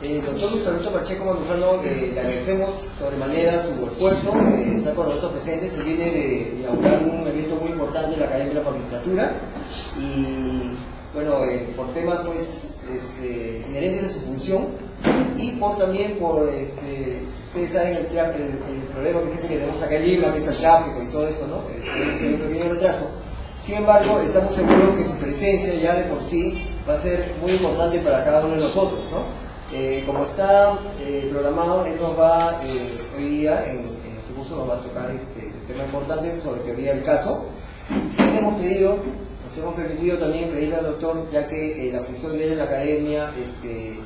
Doctor Luis Alberto Pacheco Mandujano, le agradecemos sobremanera su esfuerzo, está con nosotros presentes. Él viene de inaugurar un evento muy importante en la Academia de la Magistratura y, bueno, por temas pues inherentes a su función y también por, ustedes saben el problema que siempre tenemos acá en Lima, que es el tráfico y todo esto, ¿no? Tenemos un pequeño retraso. Sin embargo, estamos seguros que su presencia ya de por sí va a ser muy importante para cada uno de nosotros, ¿no? Como está programado, él nos va hoy día en este curso nos va a tocar un tema importante sobre teoría del caso. Nos hemos permitido también pedirle al doctor, ya que la función de él en la academia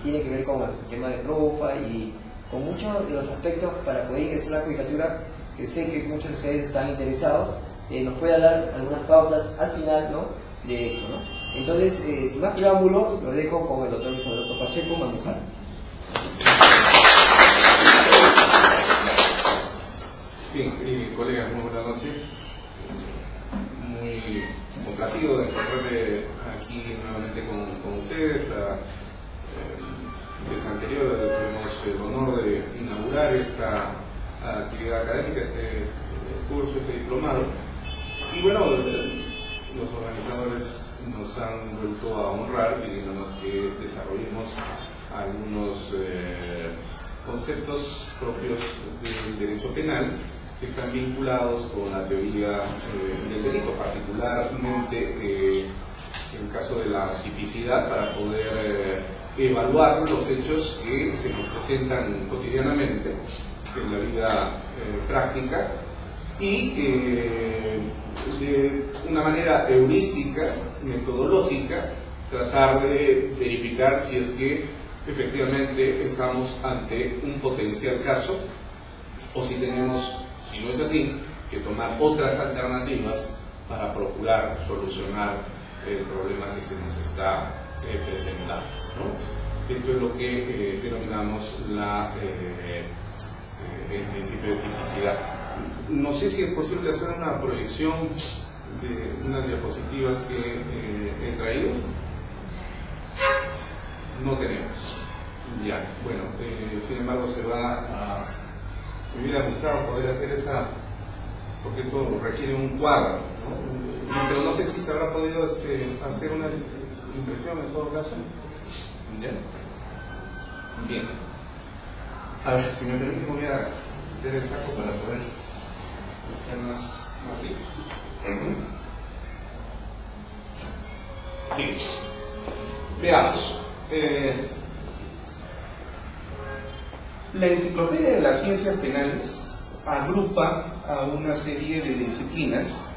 tiene que ver con el tema de profa y con muchos de los aspectos para poder ejercer la judicatura, que sé que muchos de ustedes están interesados, nos pueda dar algunas pautas al final, ¿no?, de eso, ¿no? Entonces, sin más preámbulo, lo dejo con el doctor Luis Alberto Pacheco Mandujano. Bien, colegas, muy buenas noches. Muy complacido de encontrarme aquí nuevamente con ustedes. La vez anterior tuvimos el honor de inaugurar esta actividad académica, este curso, este diplomado. Y bueno, los organizadores nos han vuelto a honrar pidiéndonos que desarrollemos algunos conceptos propios del derecho penal que están vinculados con la teoría del delito, particularmente el caso de la tipicidad, para poder evaluar los hechos que se nos presentan cotidianamente en la vida práctica y de una manera heurística, metodológica, tratar de verificar si es que efectivamente estamos ante un potencial caso o si tenemos, si no es así, que tomar otras alternativas para procurar solucionar el problema que se nos está presentando, ¿no? Esto es lo que denominamos el principio de tipicidad. No sé si es posible hacer una proyección de unas diapositivas que he traído. No tenemos. Ya, bueno, sin embargo se va a... Me hubiera gustado poder hacer esa, porque esto requiere un cuadro, ¿no? Pero no sé si se habrá podido hacer una impresión en todo caso. ¿Ya? Bien. A ver, si me permite, voy a meter el saco para poder hacer más rico. Bien. Veamos. La enciclopedia de las ciencias penales agrupa a una serie de disciplinas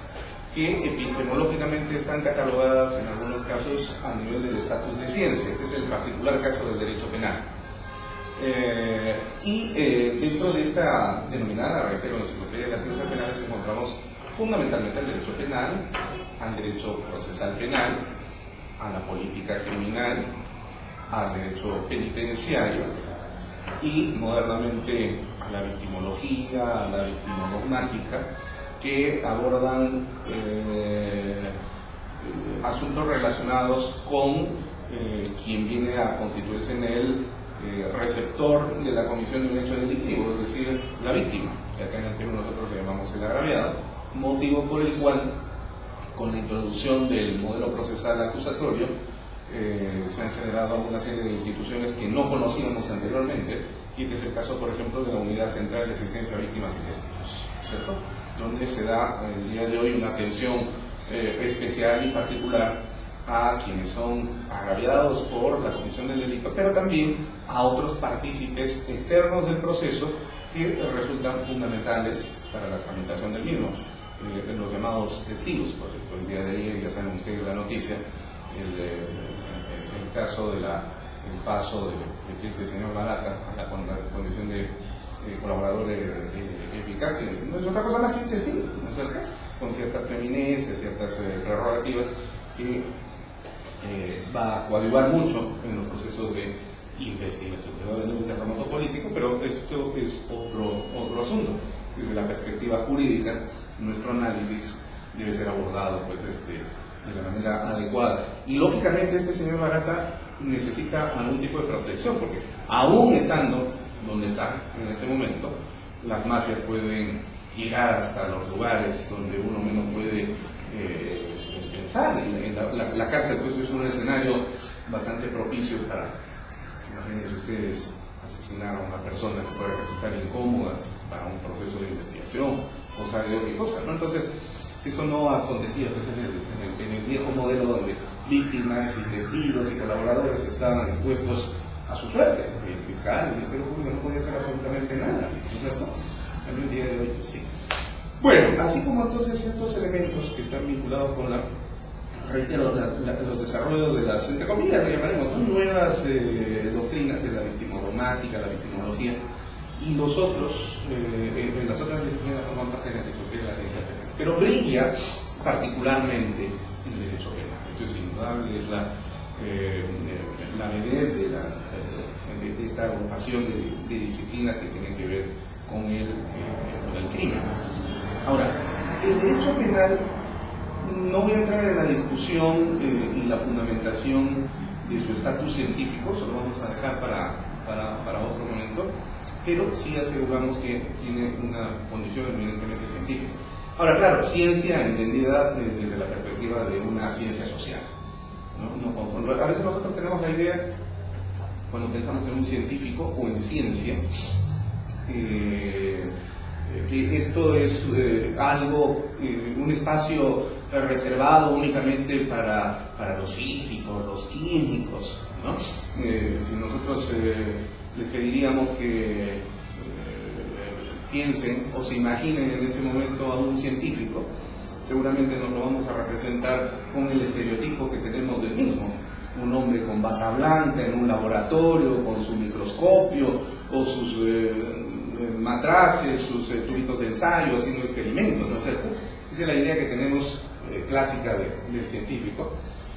que epistemológicamente están catalogadas en algunos casos a nivel del estatus de ciencia. Este es el particular caso del derecho penal. Dentro de esta denominada, reitero, enciclopedia de las ciencias penales encontramos fundamentalmente al derecho penal, al derecho procesal penal, a la política criminal, al derecho penitenciario y modernamente a la victimología, a la victimodogmática, que abordan asuntos relacionados con quien viene a constituirse en el receptor de la comisión de un hecho delictivo, es decir, la víctima, que acá en el Perú nosotros le llamamos el agraviado, motivo por el cual, con la introducción del modelo procesal acusatorio, se han generado una serie de instituciones que no conocíamos anteriormente, y este es el caso, por ejemplo, de la Unidad Central de Asistencia a Víctimas y Testigos, ¿cierto?, donde se da el día de hoy una atención especial y particular a quienes son agraviados por la comisión del delito, pero también a otros partícipes externos del proceso que resultan fundamentales para la tramitación del mismo, los llamados testigos. Por ejemplo, el día de ayer, ya saben ustedes la noticia, el caso del paso de este señor Barata a la condición de colaborador eficaz, que no es otra cosa más que un testigo, ¿no es cierto?, con ciertas preeminencias, ciertas prerrogativas que va a coadyuvar mucho en los procesos de investigación. Va a venir un terremoto político, pero esto es otro asunto. Desde la perspectiva jurídica, nuestro análisis debe ser abordado pues, de la manera adecuada. Y lógicamente este señor Barata necesita algún tipo de protección, porque aún estando donde está en este momento, las mafias pueden llegar hasta los lugares donde uno menos puede pensar. La cárcel pues, es un escenario bastante propicio para, imagínense ustedes, asesinar a una persona que puede resultar incómoda para un proceso de investigación, o sabe de qué cosa, ¿no? Entonces, esto no acontecía pues, en el viejo modelo donde víctimas y testigos y colaboradores estaban expuestos a su suerte. El fiscal, el Ministerio Público no podía hacer absolutamente nada, ¿no es cierto? En el día de hoy, pues, sí. Bueno, así como entonces estos elementos que están vinculados con reitero, los desarrollos de las, entre comillas, le llamaremos, ¿no? Nuevas doctrinas de la victimoromática, la victimología, y los otros, en las otras disciplinas forman parte de la psicología de la ciencia penal. Pero brilla particularmente el derecho penal. Esto es indudable, es la vedette de esta agrupación de disciplinas que tienen que ver con el crimen. Ahora, el derecho penal, no voy a entrar en la discusión y la fundamentación de su estatus científico, eso lo vamos a dejar para otro momento, pero sí aseguramos que tiene una condición eminentemente científica. Ahora, claro, ciencia entendida desde la perspectiva de una ciencia social. No conforme. A veces nosotros tenemos la idea, cuando pensamos en un científico o en ciencia, que esto es algo, un espacio reservado únicamente para los físicos, los químicos, ¿no? Si nosotros les pediríamos que piensen o se imaginen en este momento a un científico, seguramente nos lo vamos a representar con el estereotipo que tenemos del mismo. Un hombre con bata blanca en un laboratorio, con su microscopio o sus matraces, sus tubitos de ensayo, haciendo experimentos, ¿no es cierto? Esa es la idea que tenemos clásica del científico.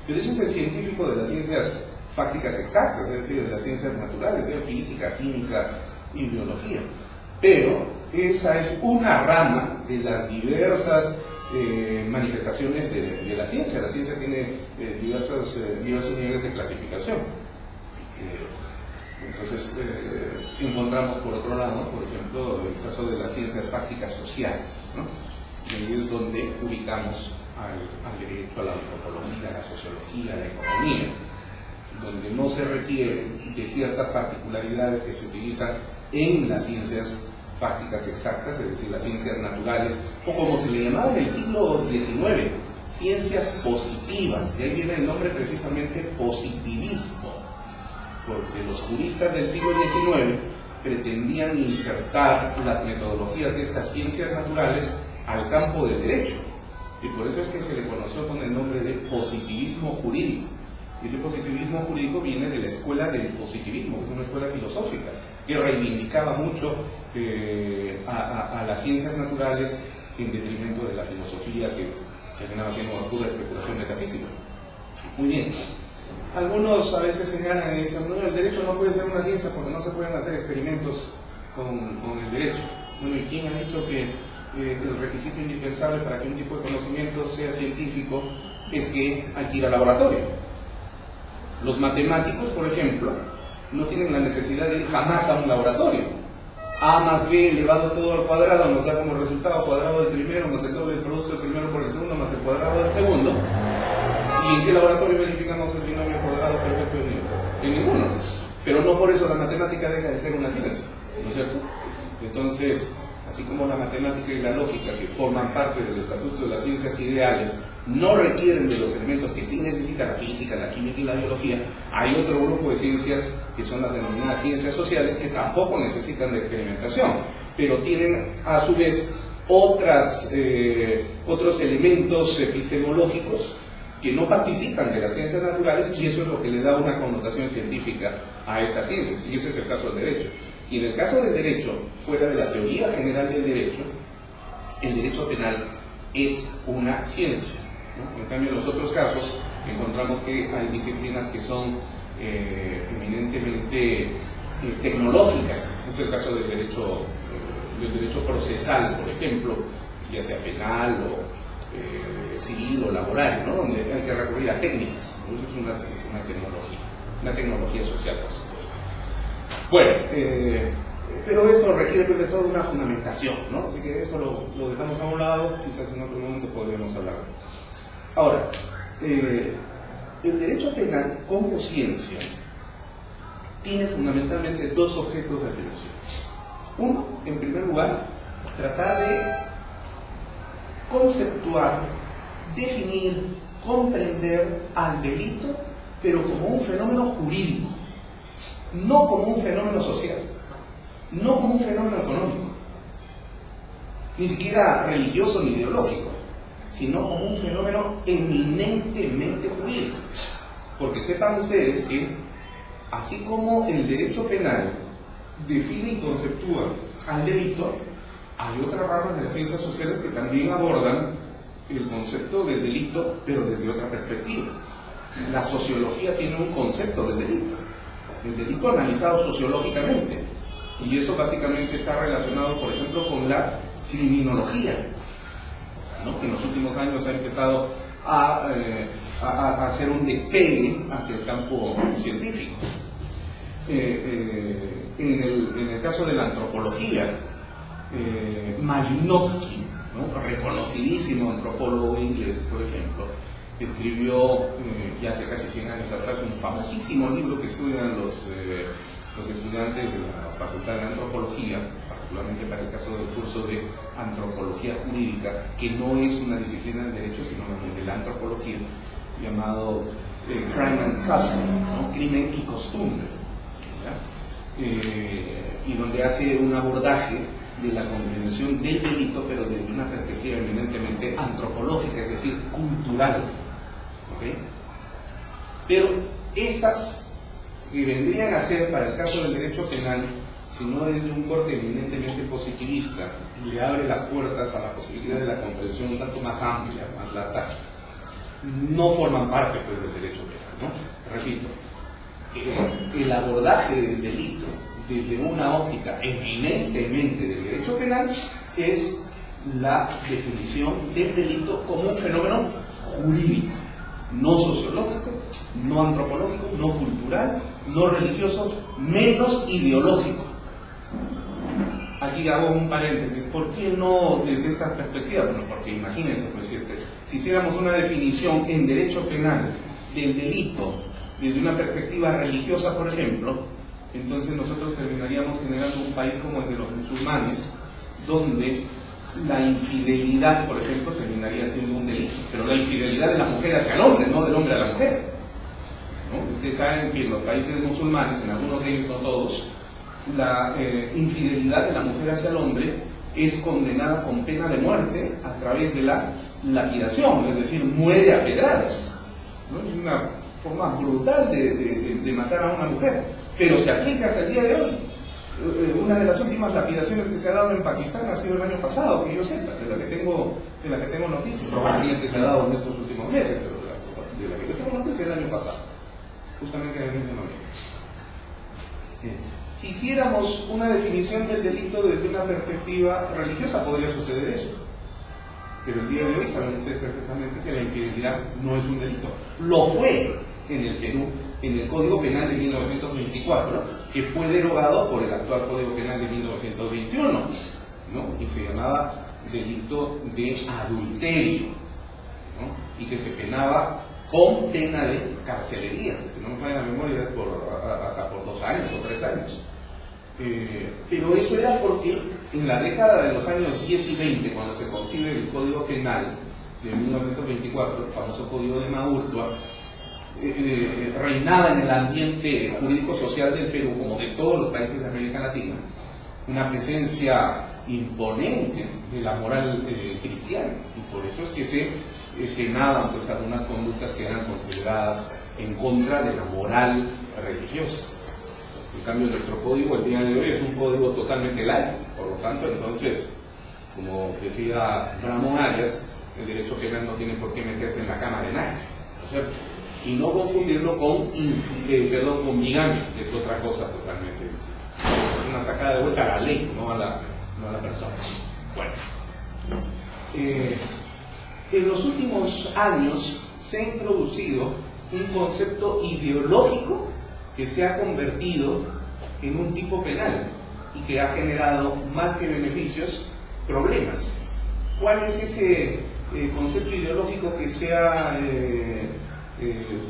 Pero ese es el científico de las ciencias fácticas exactas, es decir, de las ciencias naturales, de física, química y biología. Pero esa es una rama de las diversas manifestaciones de la ciencia. La ciencia tiene diversos niveles de clasificación. Entonces, encontramos por otro lado, por ejemplo, el caso de las ciencias fácticas sociales, ¿no? Y ahí es donde ubicamos al derecho, a la antropología, a la sociología, a la economía, donde no se requieren de ciertas particularidades que se utilizan en las ciencias fácticas exactas, es decir, las ciencias naturales, o como se le llamaba en el siglo XIX, ciencias positivas, de ahí viene el nombre precisamente positivismo, porque los juristas del siglo XIX pretendían insertar las metodologías de estas ciencias naturales al campo del derecho, y por eso es que se le conoció con el nombre de positivismo jurídico. Y ese positivismo jurídico viene de la escuela del positivismo, que es una escuela filosófica que reivindicaba mucho a las ciencias naturales en detrimento de la filosofía que terminaba siendo una pura especulación metafísica. Muy bien. Algunos a veces señalan y dicen, no, el derecho no puede ser una ciencia porque no se pueden hacer experimentos con el derecho. Bueno, ¿y quién ha dicho que el requisito indispensable para que un tipo de conocimiento sea científico es que hay que ir al laboratorio? Los matemáticos, por ejemplo, no tienen la necesidad de ir jamás a un laboratorio. A más B elevado todo al cuadrado nos da como resultado cuadrado del primero más el doble del producto del primero por el segundo más el cuadrado del segundo. ¿Y en qué laboratorio verificamos el binomio cuadrado perfecto de Newton? En ninguno. Pero no por eso la matemática deja de ser una ciencia, ¿no es cierto? Entonces, así como la matemática y la lógica, que forman parte del estatuto de las ciencias ideales, no requieren de los elementos que sí necesita la física, la química y la biología, hay otro grupo de ciencias que son las denominadas ciencias sociales que tampoco necesitan de experimentación, pero tienen a su vez otros elementos epistemológicos que no participan de las ciencias naturales, y eso es lo que le da una connotación científica a estas ciencias, y ese es el caso del derecho. Y en el caso del derecho, fuera de la teoría general del derecho, el derecho penal es una ciencia, ¿no? En cambio, en los otros casos encontramos que hay disciplinas que son eminentemente tecnológicas. Es el caso del derecho procesal, por ejemplo, ya sea penal civil o laboral, ¿no? Donde hay que recurrir a técnicas. Eso es una tecnología social, por supuesto. Bueno, pero esto requiere pues de toda una fundamentación, ¿no? Así que esto lo dejamos a un lado, quizás en otro momento podríamos hablar. Ahora, el derecho penal con conciencia tiene fundamentalmente dos objetos de atención. Uno, en primer lugar, tratar de conceptuar, definir, comprender al delito, pero como un fenómeno jurídico, no como un fenómeno social, no como un fenómeno económico, ni siquiera religioso ni ideológico, sino como un fenómeno eminentemente jurídico. Porque sepan ustedes que, así como el derecho penal define y conceptúa al delito, hay otras ramas de las ciencias sociales que también abordan el concepto del delito, pero desde otra perspectiva. La sociología tiene un concepto del delito, el delito analizado sociológicamente, y eso básicamente está relacionado, por ejemplo, con la criminología, ¿no? Que en los últimos años ha empezado a hacer un despegue hacia el campo científico. En el caso de la antropología, Malinowski, ¿no? Reconocidísimo antropólogo inglés, por ejemplo, escribió ya hace casi 100 años atrás un famosísimo libro que estudian los estudiantes de la Facultad de Antropología, particularmente para el caso del curso de Antropología Jurídica, que no es una disciplina del derecho, sino más bien de la antropología, llamado Crime and Custom, ¿no? Crimen y costumbre, y donde hace un abordaje de la comprensión del delito, pero desde una perspectiva eminentemente antropológica, es decir, cultural. ¿Okay? Pero esas que vendrían a ser, para el caso del derecho penal, si no desde un corte eminentemente positivista, y le abre las puertas a la posibilidad de la comprensión un tanto más amplia, más lata, no forman parte pues del derecho penal, ¿no? Repito, el abordaje del delito desde una óptica eminentemente del derecho penal es la definición del delito como un fenómeno jurídico, no sociológico, no antropológico, no cultural, no religioso, menos ideológico. Aquí hago un paréntesis. ¿Por qué no desde esta perspectiva? Bueno, porque imagínense, pues, si hiciéramos una definición en derecho penal del delito desde una perspectiva religiosa, por ejemplo, entonces nosotros terminaríamos generando un país como el de los musulmanes, donde la infidelidad, por ejemplo, terminaría siendo un delito, pero la infidelidad de la mujer hacia el hombre, no del hombre a la mujer, ¿no? Ustedes saben que en los países musulmanes, en algunos de ellos, no todos, la infidelidad de la mujer hacia el hombre es condenada con pena de muerte a través de la lapidación, es decir, muere a pedradas, ¿no? Es una forma brutal de matar a una mujer, pero se aplica hasta el día de hoy. Una de las últimas lapidaciones que se ha dado en Pakistán ha sido el año pasado, que yo sepa, de la que tengo noticia. Probablemente se ha dado en estos últimos meses, pero de la que yo tengo noticia el año pasado, justamente en el mes de noviembre. Si hiciéramos una definición del delito desde una perspectiva religiosa, podría suceder esto. Pero el día de hoy saben ustedes perfectamente que la infidelidad no es un delito. Lo fue en el Perú, en el Código Penal de 1924, que fue derogado por el actual Código Penal de 1921, ¿no? Y se llamaba delito de adulterio, ¿no? Y que se penaba con pena de carcelería, si no me falla la memoria, hasta por 2 años o 3 años. Pero eso era porque en la década de los años 10 y 20, cuando se concibe el Código Penal de 1924, el famoso Código de Maurtua, reinaba en el ambiente jurídico-social del Perú, como de todos los países de América Latina, una presencia imponente de la moral cristiana, y por eso es que se penaban pues algunas conductas que eran consideradas en contra de la moral religiosa. En cambio, nuestro código el día de hoy es un código totalmente laico, por lo tanto, entonces, como decía Ramón Arias, el derecho penal no tiene por qué meterse en la cama de nadie, ¿no es cierto? Y no confundirlo con bigamia, que es otra cosa totalmente distinta. Una sacada de vuelta a la ley, no a la persona. Bueno, En los últimos años se ha introducido un concepto ideológico que se ha convertido en un tipo penal y que ha generado, más que beneficios, problemas. ¿Cuál es ese concepto ideológico que se ha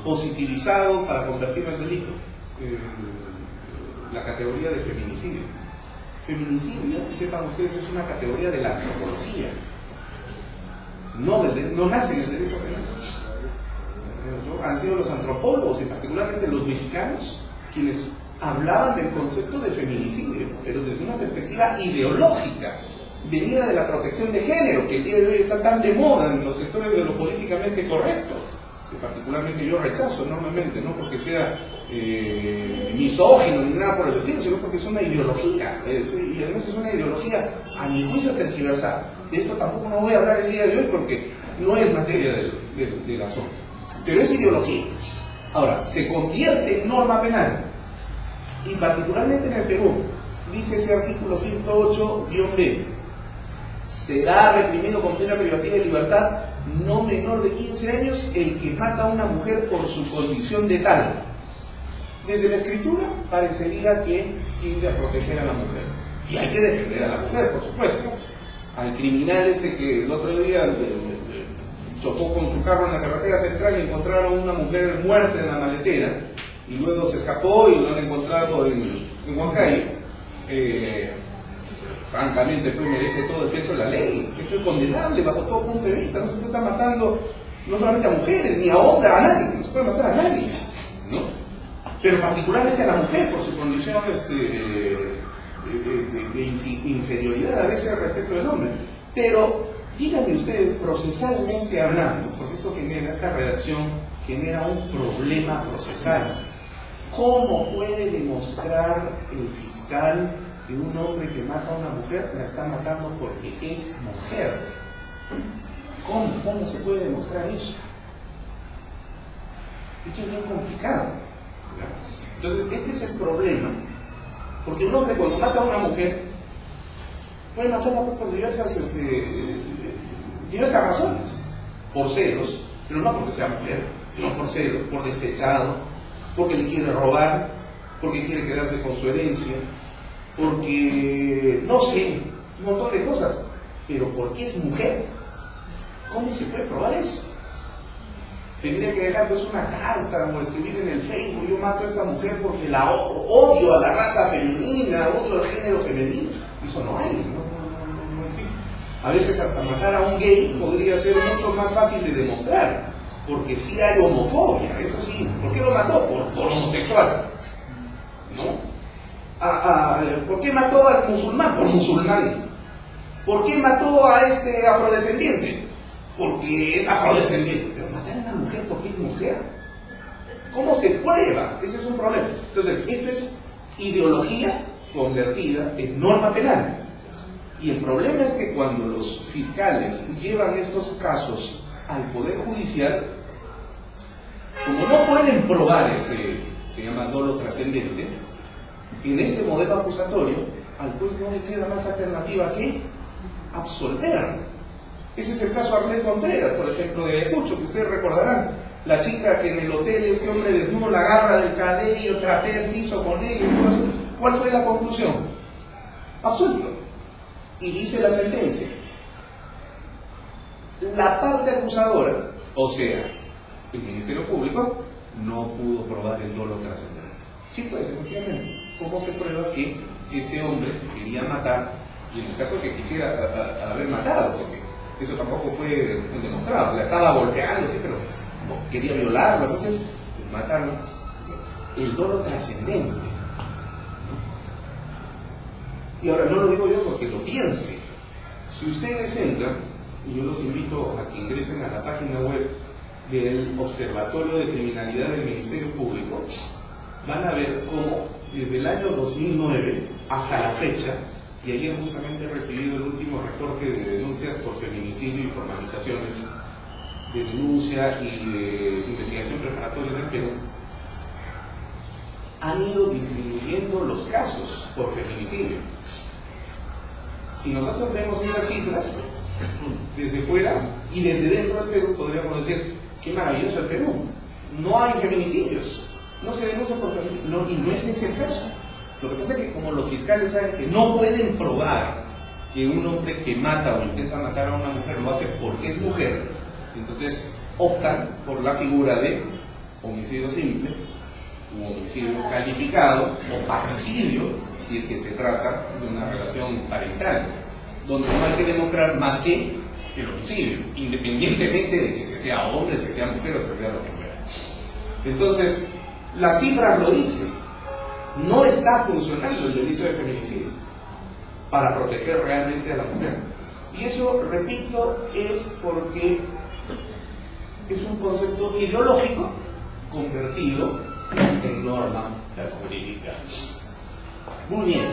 positivizado para convertirlo en delito? La categoría de feminicidio. Feminicidio, sepan ustedes, es una categoría de la antropología. No nace en el derecho penal. Han sido los antropólogos y particularmente los mexicanos quienes hablaban del concepto de feminicidio, pero desde una perspectiva ideológica, venida de la protección de género, que el día de hoy está tan de moda en los sectores de lo políticamente correcto, que particularmente yo rechazo enormemente, no porque sea misógino ni nada por el estilo, sino porque es una ideología, y además es una ideología, a mi juicio, tergiversada. De esto tampoco no voy a hablar el día de hoy porque no es materia del asunto, pero es ideología. Ahora, se convierte en norma penal, y particularmente en el Perú, dice ese artículo 108-B, será reprimido con pena privativa de libertad no menor de 15 años el que mata a una mujer por su condición de tal. Desde la escritura parecería que tiende a proteger a la mujer, y hay que defender a la mujer, por supuesto. Al criminal que el otro día chocó con su carro en la carretera central y encontraron una mujer muerta en la maletera, y luego se escapó y lo han encontrado en Huancayo, francamente pues merece todo el peso de la ley. Esto es condenable bajo todo punto de vista. No se puede estar matando no solamente a mujeres, ni a hombres, a nadie, no se puede matar a nadie, ¿no? Pero particularmente a la mujer por su condición de inferioridad a veces respecto del hombre. Pero díganme ustedes, procesalmente hablando, porque esta redacción genera un problema procesal. ¿Cómo puede demostrar el fiscal que un hombre que mata a una mujer la está matando porque es mujer? ¿Cómo se puede demostrar eso? Esto es bien complicado. Entonces, este es el problema, porque un hombre cuando mata a una mujer puede matarla por diversas razones, por celos, pero no porque sea mujer, sino por celos, por despechado, porque le quiere robar, porque quiere quedarse con su herencia, porque, no sé, un montón de cosas, pero porque es mujer. ¿Cómo se puede probar eso? Tendría que dejar pues una carta o escribir en el Facebook: yo mato a esta mujer porque la odio a la raza femenina, odio al género femenino. Eso no hay, no existe. A veces hasta matar a un gay podría ser mucho más fácil de demostrar, porque sí hay homofobia, eso sí. ¿Por qué lo mató? Por homosexual, ¿no? ¿Por qué mató al musulmán? Por musulmán. ¿Por qué mató a este afrodescendiente? Porque es afrodescendiente. Pero matar a una mujer porque es mujer, ¿cómo se prueba? Ese es un problema. Entonces, esto es ideología convertida en norma penal. Y el problema es que cuando los fiscales llevan estos casos al Poder Judicial, como no pueden probar se llama dolo trascendente, en este modelo acusatorio, al juez no le queda más alternativa que absolver. Ese es el caso Arlet Contreras, por ejemplo, de Ayacucho, que ustedes recordarán. La chica que en el hotel, este hombre desnudo la agarra del cabello, trapea el piso con ella y todo eso. ¿Cuál fue la conclusión? Absuelto. Y dice la sentencia: la parte acusadora, o sea, el Ministerio Público, no pudo probar el dolo trascendente. Sí, pues, efectivamente. ¿Cómo se prueba que este hombre quería matar, y en el caso que quisiera haber matado, porque eso tampoco fue demostrado, la estaba golpeando, sí, pero no, quería violarla, entonces matarla? El dolo trascendente. Y ahora no lo digo yo porque lo piense. Si ustedes entran, y yo los invito a que ingresen a la página web del Observatorio de Criminalidad del Ministerio Público, van a ver cómo desde el año 2009 hasta la fecha, y ayer justamente he recibido el último reporte de denuncias por feminicidio y formalizaciones de denuncia y de investigación preparatoria en el Perú, han ido disminuyendo los casos por feminicidio. Si nosotros vemos esas cifras desde fuera, Y desde dentro del Perú podríamos decir, qué maravilloso el Perú, no hay feminicidios, no se denuncia por feminicidios, y no es ese el caso. Lo que pasa es que como los fiscales saben que no pueden probar que un hombre que mata o intenta matar a una mujer lo hace porque es mujer, entonces optan por la figura de homicidio simple, u homicidio calificado, o parricidio, si es que se trata de una relación parental, donde no hay que demostrar más que el homicidio, independientemente de que se sea hombre, se sea mujer o se sea lo que fuera. Entonces, las cifras lo dicen, no está funcionando el delito de feminicidio para proteger realmente a la mujer. Y eso, repito, es porque es un concepto ideológico convertido en norma jurídica. Muy bien.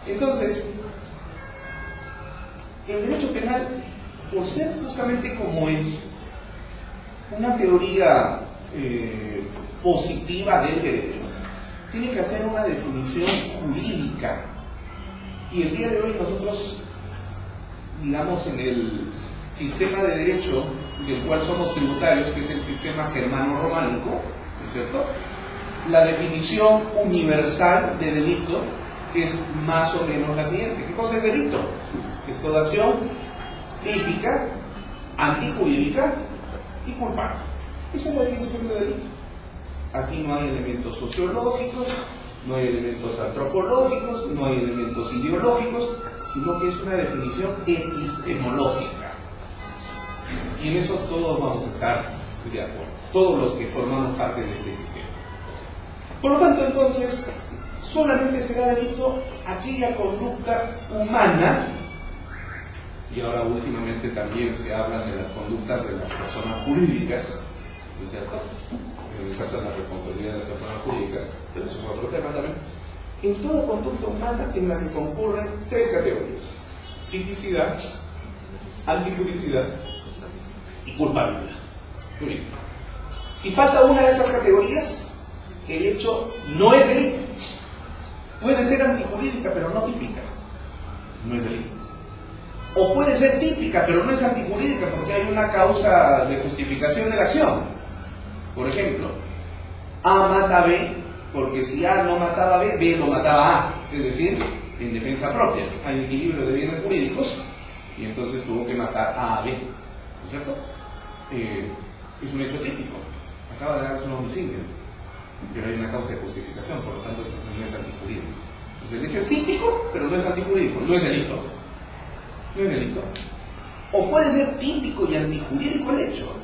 Entonces, el derecho penal, por ser justamente como es una teoría positiva del derecho, tiene que hacer una definición jurídica. Y el día de hoy nosotros, digamos, en el sistema de derecho del cual somos tributarios, que es el sistema germano-románico, ¿no es cierto?, la definición universal de delito es más o menos la siguiente. ¿Qué cosa es delito? Es toda acción típica, antijurídica y culpable. Esa es la definición de delito. Aquí no hay elementos sociológicos, no hay elementos antropológicos, no hay elementos ideológicos, sino que es una definición epistemológica. Y en eso todos vamos a estar de acuerdo, todos los que formamos parte de este sistema. Por lo tanto, entonces, solamente será delito aquella conducta humana, y ahora últimamente también se habla de las conductas de las personas jurídicas, ¿no es cierto?, en el caso de la responsabilidad de las personas jurídicas, pero eso es otro tema también. En toda conducta humana en la que concurren tres categorías: tipicidad, antijuricidad y culpabilidad. Muy bien. Si falta una de esas categorías, el hecho no es delito. Puede ser antijurídica, pero no típica. No es delito. O puede ser típica, pero no es antijurídica, porque hay una causa de justificación de la acción. Por ejemplo, A mata a B, porque si A no mataba a B, B lo mataba a A. Es decir, en defensa propia. Hay equilibrio de bienes jurídicos, y entonces tuvo que matar A a B. ¿No es cierto? Es un hecho típico. Acaba de darse un homicidio, pero hay una causa de justificación, por lo tanto entonces no es antijurídico. Entonces el hecho es típico, pero no es antijurídico, no es delito. No es delito. O puede ser típico y antijurídico el hecho,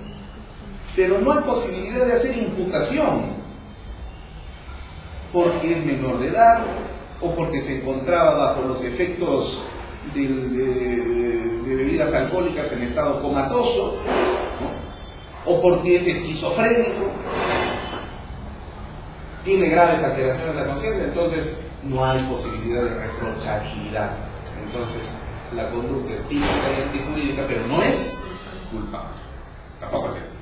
pero no hay posibilidad de hacer imputación, porque es menor de edad, o porque se encontraba bajo los efectos de bebidas alcohólicas en estado comatoso, ¿no?, o porque es esquizofrénico, tiene graves alteraciones de la conciencia, entonces no hay posibilidad de reprochabilidad. Entonces la conducta es típica y antijurídica, pero no es culpable. Tampoco es delito.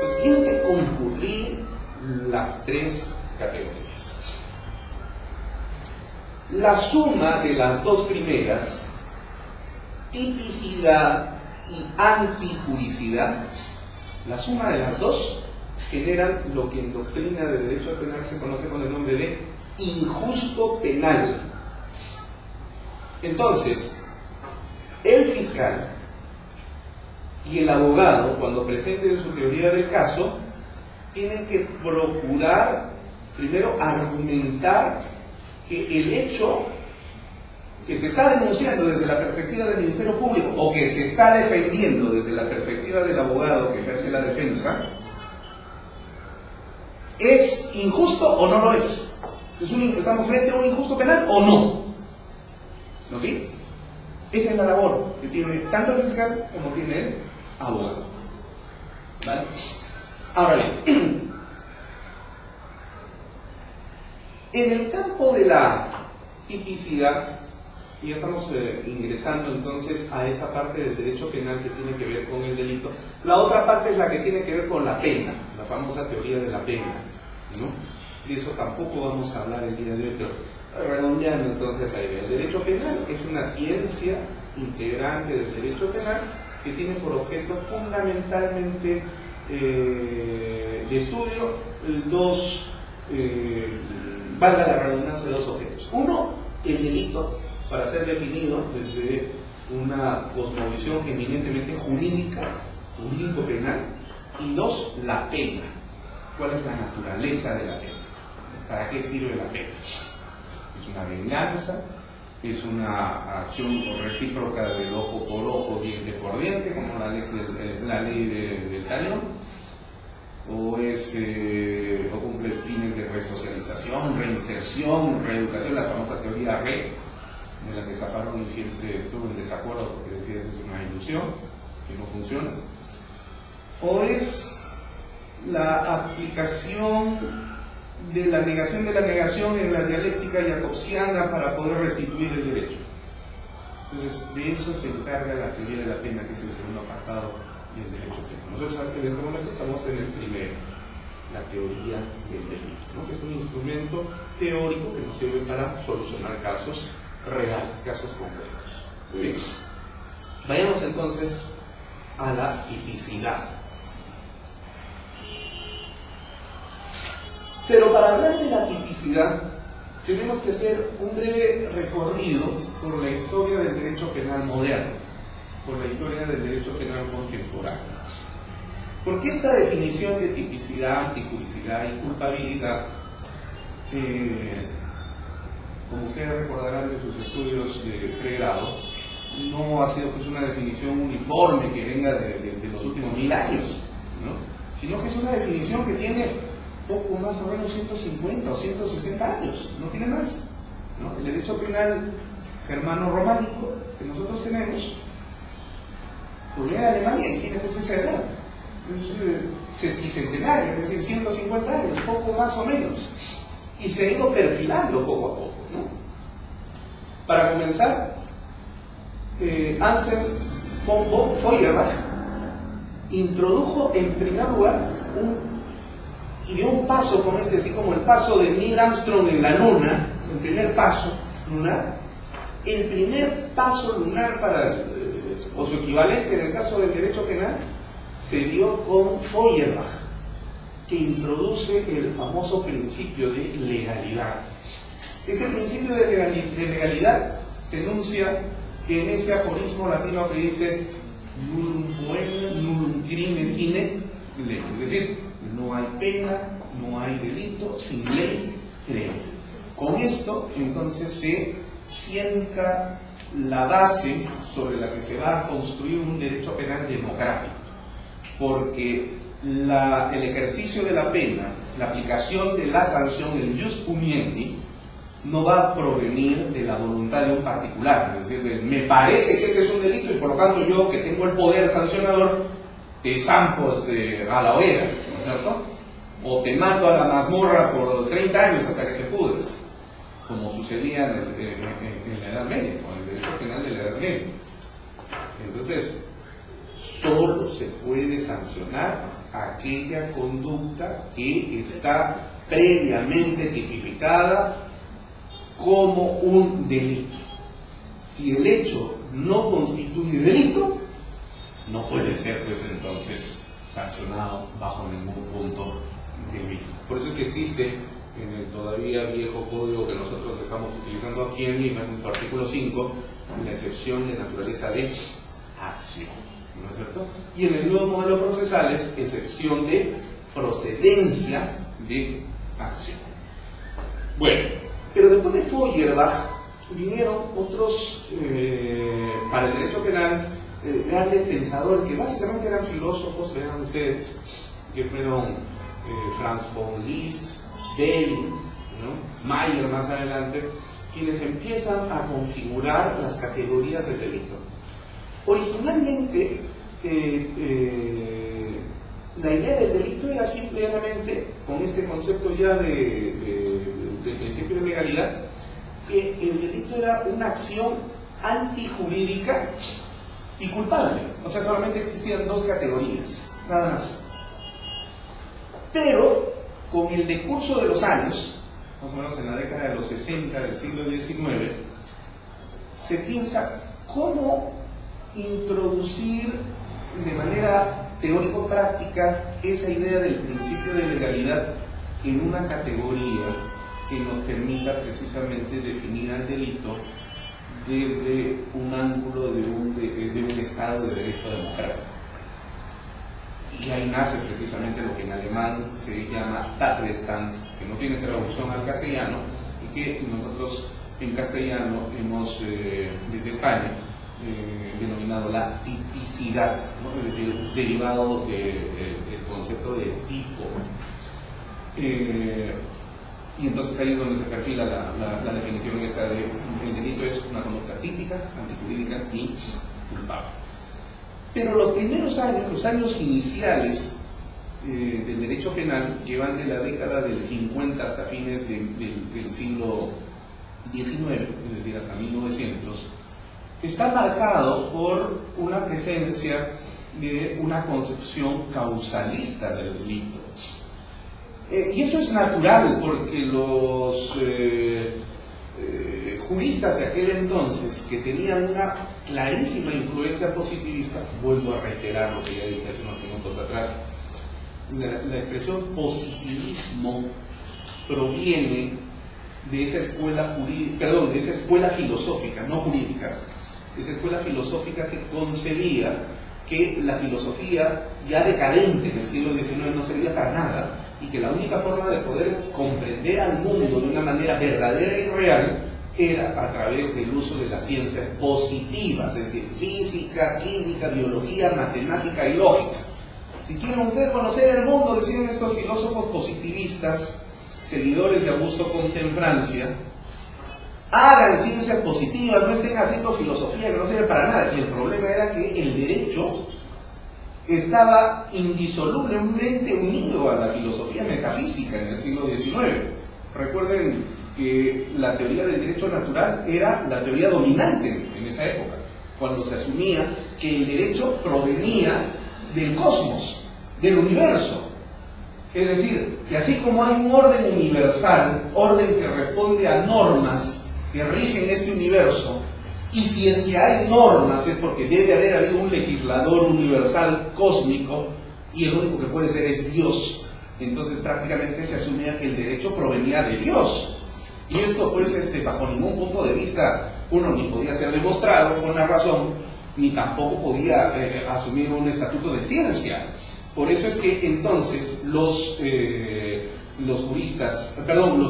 Pues tienen que concurrir las tres categorías. La suma de las dos primeras, tipicidad y antijuricidad, la suma de las dos generan lo que en doctrina de derecho penal se conoce con el nombre de injusto penal. Entonces, el fiscal y el abogado, cuando presenten su teoría del caso, tienen que procurar, primero, argumentar que el hecho que se está denunciando desde la perspectiva del Ministerio Público o que se está defendiendo desde la perspectiva del abogado que ejerce la defensa, ¿es injusto o no lo es? ¿Estamos frente a un injusto penal o no? ¿Ok? Esa es la labor que tiene tanto el fiscal como tiene el abogado. ¿Vale? Ahora bien, en el campo de la tipicidad, y ya estamos ingresando entonces a esa parte del derecho penal que tiene que ver con el delito. La otra parte es la que tiene que ver con la pena, la famosa teoría de la pena, ¿no? Y eso tampoco vamos a hablar el día de hoy, pero redondeando entonces ahí, el derecho penal es una ciencia integrante del derecho penal que tiene por objeto fundamentalmente de estudio valga la redundancia, dos objetos. Uno, el delito, para ser definido desde una cosmovisión eminentemente jurídico-penal, y dos, la pena. ¿Cuál es la naturaleza de la pena? ¿Para qué sirve la pena? ¿Es una venganza? ¿Es una acción recíproca del ojo por ojo, diente por diente, como la ley del talión? ¿O cumple fines de resocialización, reinserción, reeducación, la famosa teoría RE, de la que Zaffaroni siempre estuvo en desacuerdo porque decía que es una ilusión, que no funciona? ¿O es la aplicación de la negación en la dialéctica jacobsiana para poder restituir el derecho? Entonces, de eso se encarga la teoría de la pena, que es el segundo apartado del derecho penal. Nosotros en este momento estamos en el primero, la teoría del delito, ¿no? Que es un instrumento teórico que nos sirve para solucionar casos reales, casos concretos. Muy bien. Vayamos entonces a la tipicidad. Pero para hablar de la tipicidad, tenemos que hacer un breve recorrido por la historia del derecho penal moderno, por la historia del derecho penal contemporáneo. Porque esta definición de tipicidad, antijuricidad y culpabilidad, como ustedes recordarán de sus estudios de pregrado, no ha sido pues una definición uniforme que venga de los últimos 1000 años, ¿no? Sino que es una definición que tiene poco más o menos 150 o 160 años, no tiene más, ¿no? El derecho penal germano-románico que nosotros tenemos proviene de Alemania y tiene pues esa edad, es sesquicentenaria, es decir, 150 años, poco más o menos, y se ha ido perfilando poco a poco, ¿no? Para comenzar, Anselm von Feuerbach introdujo en primer lugar y dio un paso con así como el paso de Neil Armstrong en la Luna, el primer paso lunar, el primer paso lunar o su equivalente en el caso del derecho penal, se dio con Feuerbach, que introduce el famoso principio de legalidad. Este principio de legalidad se enuncia en ese aforismo latino que dice nullum crime sine ley, es decir, no hay pena, no hay delito sin ley creo. Con esto entonces se sienta la base sobre la que se va a construir un derecho penal democrático, porque el ejercicio de la pena, la aplicación de la sanción, el jus puniendi, no va a provenir de la voluntad de un particular, es decir, me parece que este es un delito y por lo tanto yo, que tengo el poder sancionador, te zampo a la hoguera, ¿no es cierto? O te mato a la mazmorra por 30 años hasta que te pudres, como sucedía en la Edad Media, con el derecho penal de la Edad Media. Entonces, solo se puede sancionar aquella conducta que está previamente tipificada como un delito. Si el hecho no constituye delito, no puede ser pues entonces sancionado bajo ningún punto de vista. Por eso es que existe en el todavía viejo código que nosotros estamos utilizando aquí en Lima, en su artículo 5, la excepción de naturaleza de acción, ¿no es cierto? Y en el nuevo modelo procesal es excepción de procedencia de acción. Bueno, pero después de Feuerbach vinieron otros, para el derecho penal, grandes pensadores que básicamente eran filósofos, vean ustedes, que fueron Franz von Liszt, Belling, ¿no? Mayer más adelante, quienes empiezan a configurar las categorías del delito. Originalmente, la idea del delito era simplemente, con este concepto ya del principio de legalidad, que el delito era una acción antijurídica y culpable. O sea, solamente existían dos categorías, nada más. Pero, con el decurso de los años, más o menos en la década de los 60 del siglo XIX, se piensa cómo introducir de manera teórico-práctica esa idea del principio de legalidad en una categoría que nos permita precisamente definir al delito desde un ángulo de un Estado de derecho democrático. Y ahí nace precisamente lo que en alemán se llama Tatbestand, que no tiene traducción al castellano y que nosotros en castellano hemos, desde España, denominado la tipicidad, ¿no? Es decir, derivado del concepto de tipo. Y entonces ahí es donde se perfila la definición esta de el delito es una conducta típica, antijurídica y culpable. Pero los primeros años, los años iniciales del derecho penal, que van de la década del 50 hasta fines del siglo XIX, es decir, hasta 1900, está marcado por una presencia de una concepción causalista del delito. Y eso es natural porque los juristas de aquel entonces, que tenían una clarísima influencia positivista, vuelvo a reiterar lo que ya dije hace unos minutos atrás, la expresión positivismo proviene de esa escuela de esa escuela filosófica, no jurídica, de esa escuela filosófica que concebía que la filosofía ya decadente en el siglo XIX no servía para nada y que la única forma de poder comprender al mundo de una manera verdadera y real era a través del uso de las ciencias positivas, es decir, física, química, biología, matemática y lógica. Si quieren ustedes conocer el mundo, decían estos filósofos positivistas, seguidores de Augusto Comte en Francia, hagan ciencias positivas, no estén haciendo filosofía que no sirve para nada. Y el problema era que el derecho estaba indisolublemente unido a la filosofía metafísica en el siglo XIX. Recuerden que la teoría del derecho natural era la teoría dominante en esa época, cuando se asumía que el derecho provenía del cosmos, del universo. Es decir, que así como hay un orden universal, orden que responde a normas que rigen este universo, y si es que hay normas es porque debe haber habido un legislador universal cósmico y el único que puede ser es Dios. Entonces prácticamente se asumía que el derecho provenía de Dios. Y esto pues bajo ningún punto de vista uno ni podía ser demostrado con la razón, ni tampoco podía asumir un estatuto de ciencia. Por eso es que entonces los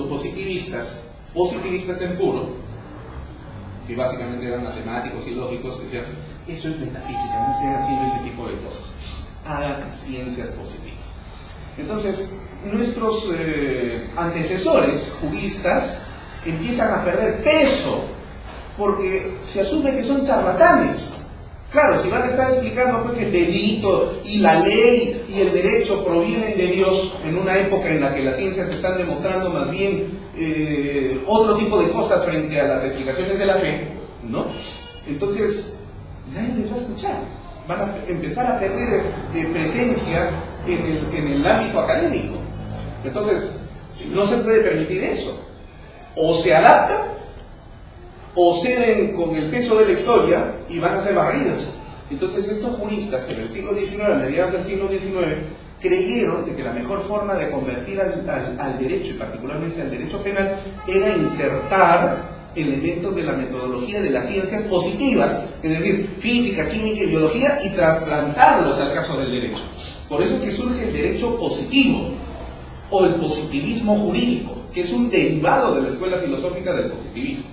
positivistas en puro, que básicamente eran matemáticos y lógicos, decían, eso es metafísica, no estén haciendo ese tipo de cosas, hagan ciencias positivas. Entonces, nuestros antecesores juristas empiezan a perder peso, porque se asume que son charlatanes. Claro, si van a estar explicando pues, que el delito y la ley y el derecho provienen de Dios en una época en la que las ciencias están demostrando más bien otro tipo de cosas frente a las explicaciones de la fe, ¿no? Entonces, nadie les va a escuchar. Van a empezar a perder presencia en el ámbito académico. Entonces, no se puede permitir eso. O se adaptan o ceden con el peso de la historia y van a ser barridos. Entonces estos juristas que en el siglo XIX, a mediados del siglo XIX, creyeron de que la mejor forma de convertir al derecho, y particularmente al derecho penal, era insertar elementos de la metodología de las ciencias positivas, es decir, física, química y biología, y trasplantarlos al caso del derecho. Por eso es que surge el derecho positivo, o el positivismo jurídico, que es un derivado de la escuela filosófica del positivismo.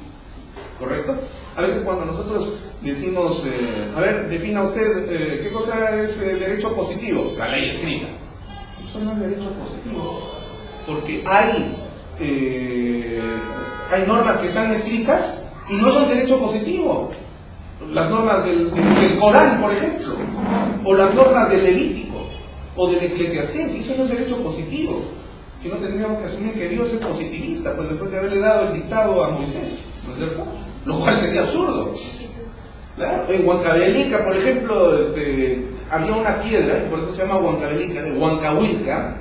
¿Correcto? A veces cuando nosotros decimos, a ver, defina usted qué cosa es el derecho positivo, la ley escrita. Eso no es derecho positivo, porque hay normas que están escritas y no son derecho positivo. Las normas del Corán, por ejemplo, o las normas del Levítico, o del Eclesiastés, y eso no es derecho positivo. Si no, tendríamos que asumir que Dios es positivista, pues después de haberle dado el dictado a Moisés, ¿no es cierto? Lo cual sería absurdo. Claro. En Huancavelica, por ejemplo, había una piedra, y por eso se llama Huancavelica, de Huancahuilca,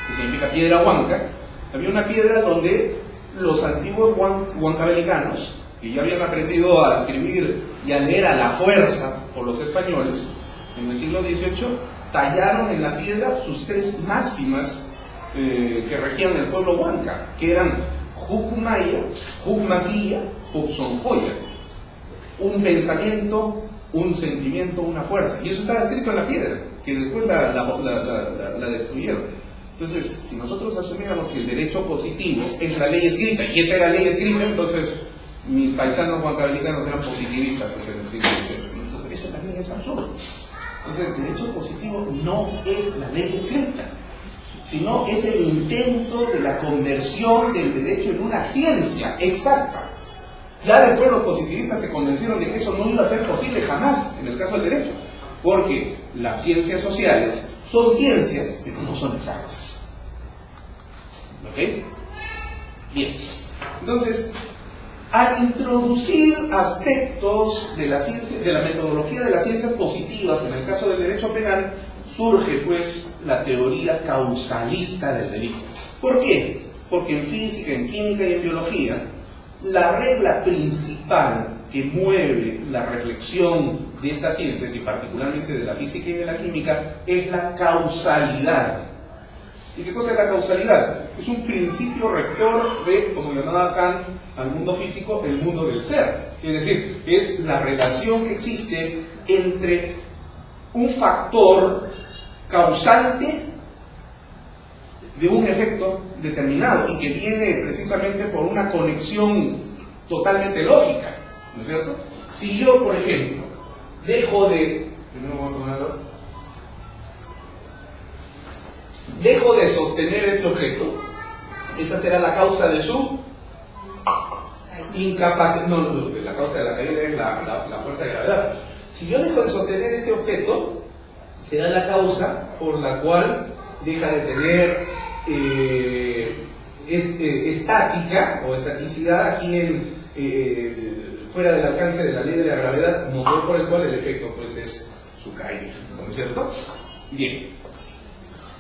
que significa piedra huanca. Había una piedra donde los antiguos huancavelicanos, que ya habían aprendido a escribir y a leer a la fuerza por los españoles, en el siglo XVIII, tallaron en la piedra sus tres máximas que regían el pueblo huanca, que eran Hukmaya, Hukmaguía, Hukson-Joya. Un pensamiento, un sentimiento, una fuerza. Y eso estaba escrito en la piedra, que después la destruyeron. Entonces, si nosotros asumiéramos que el derecho positivo es la ley escrita, y esa era ley escrita, entonces mis paisanos huancavelicanos eran positivistas en el siglo XVIII. Entonces, eso también es absurdo. Entonces, el derecho positivo no es la ley escrita, sino es el intento de la conversión del derecho en una ciencia exacta. Ya después los positivistas se convencieron de que eso no iba a ser posible jamás en el caso del derecho, porque las ciencias sociales son ciencias, pero no son exactas. ¿Ok? Bien. Entonces, al introducir aspectos de la ciencia, de la metodología de las ciencias positivas en el caso del derecho penal, surge pues la teoría causalista del delito. ¿Por qué? Porque en física, en química y en biología, la regla principal que mueve la reflexión de estas ciencias, y particularmente de la física y de la química, es la causalidad. ¿Y qué cosa es la causalidad? Es un principio rector de, como llamaba Kant al mundo físico, el mundo del ser. Es decir, es la relación que existe entre un factor causante de un efecto determinado y que viene precisamente por una conexión totalmente lógica, ¿no es cierto? Si yo, por ejemplo, dejo de sostener este objeto, esa será la causa de su incapacidad. No, la causa de la caída es la fuerza de gravedad. Si yo dejo de sostener este objeto, será la causa por la cual deja de tener estática o estaticidad aquí fuera del alcance de la ley de la gravedad, motor por el cual el efecto pues es su caída, ¿no es cierto? Bien,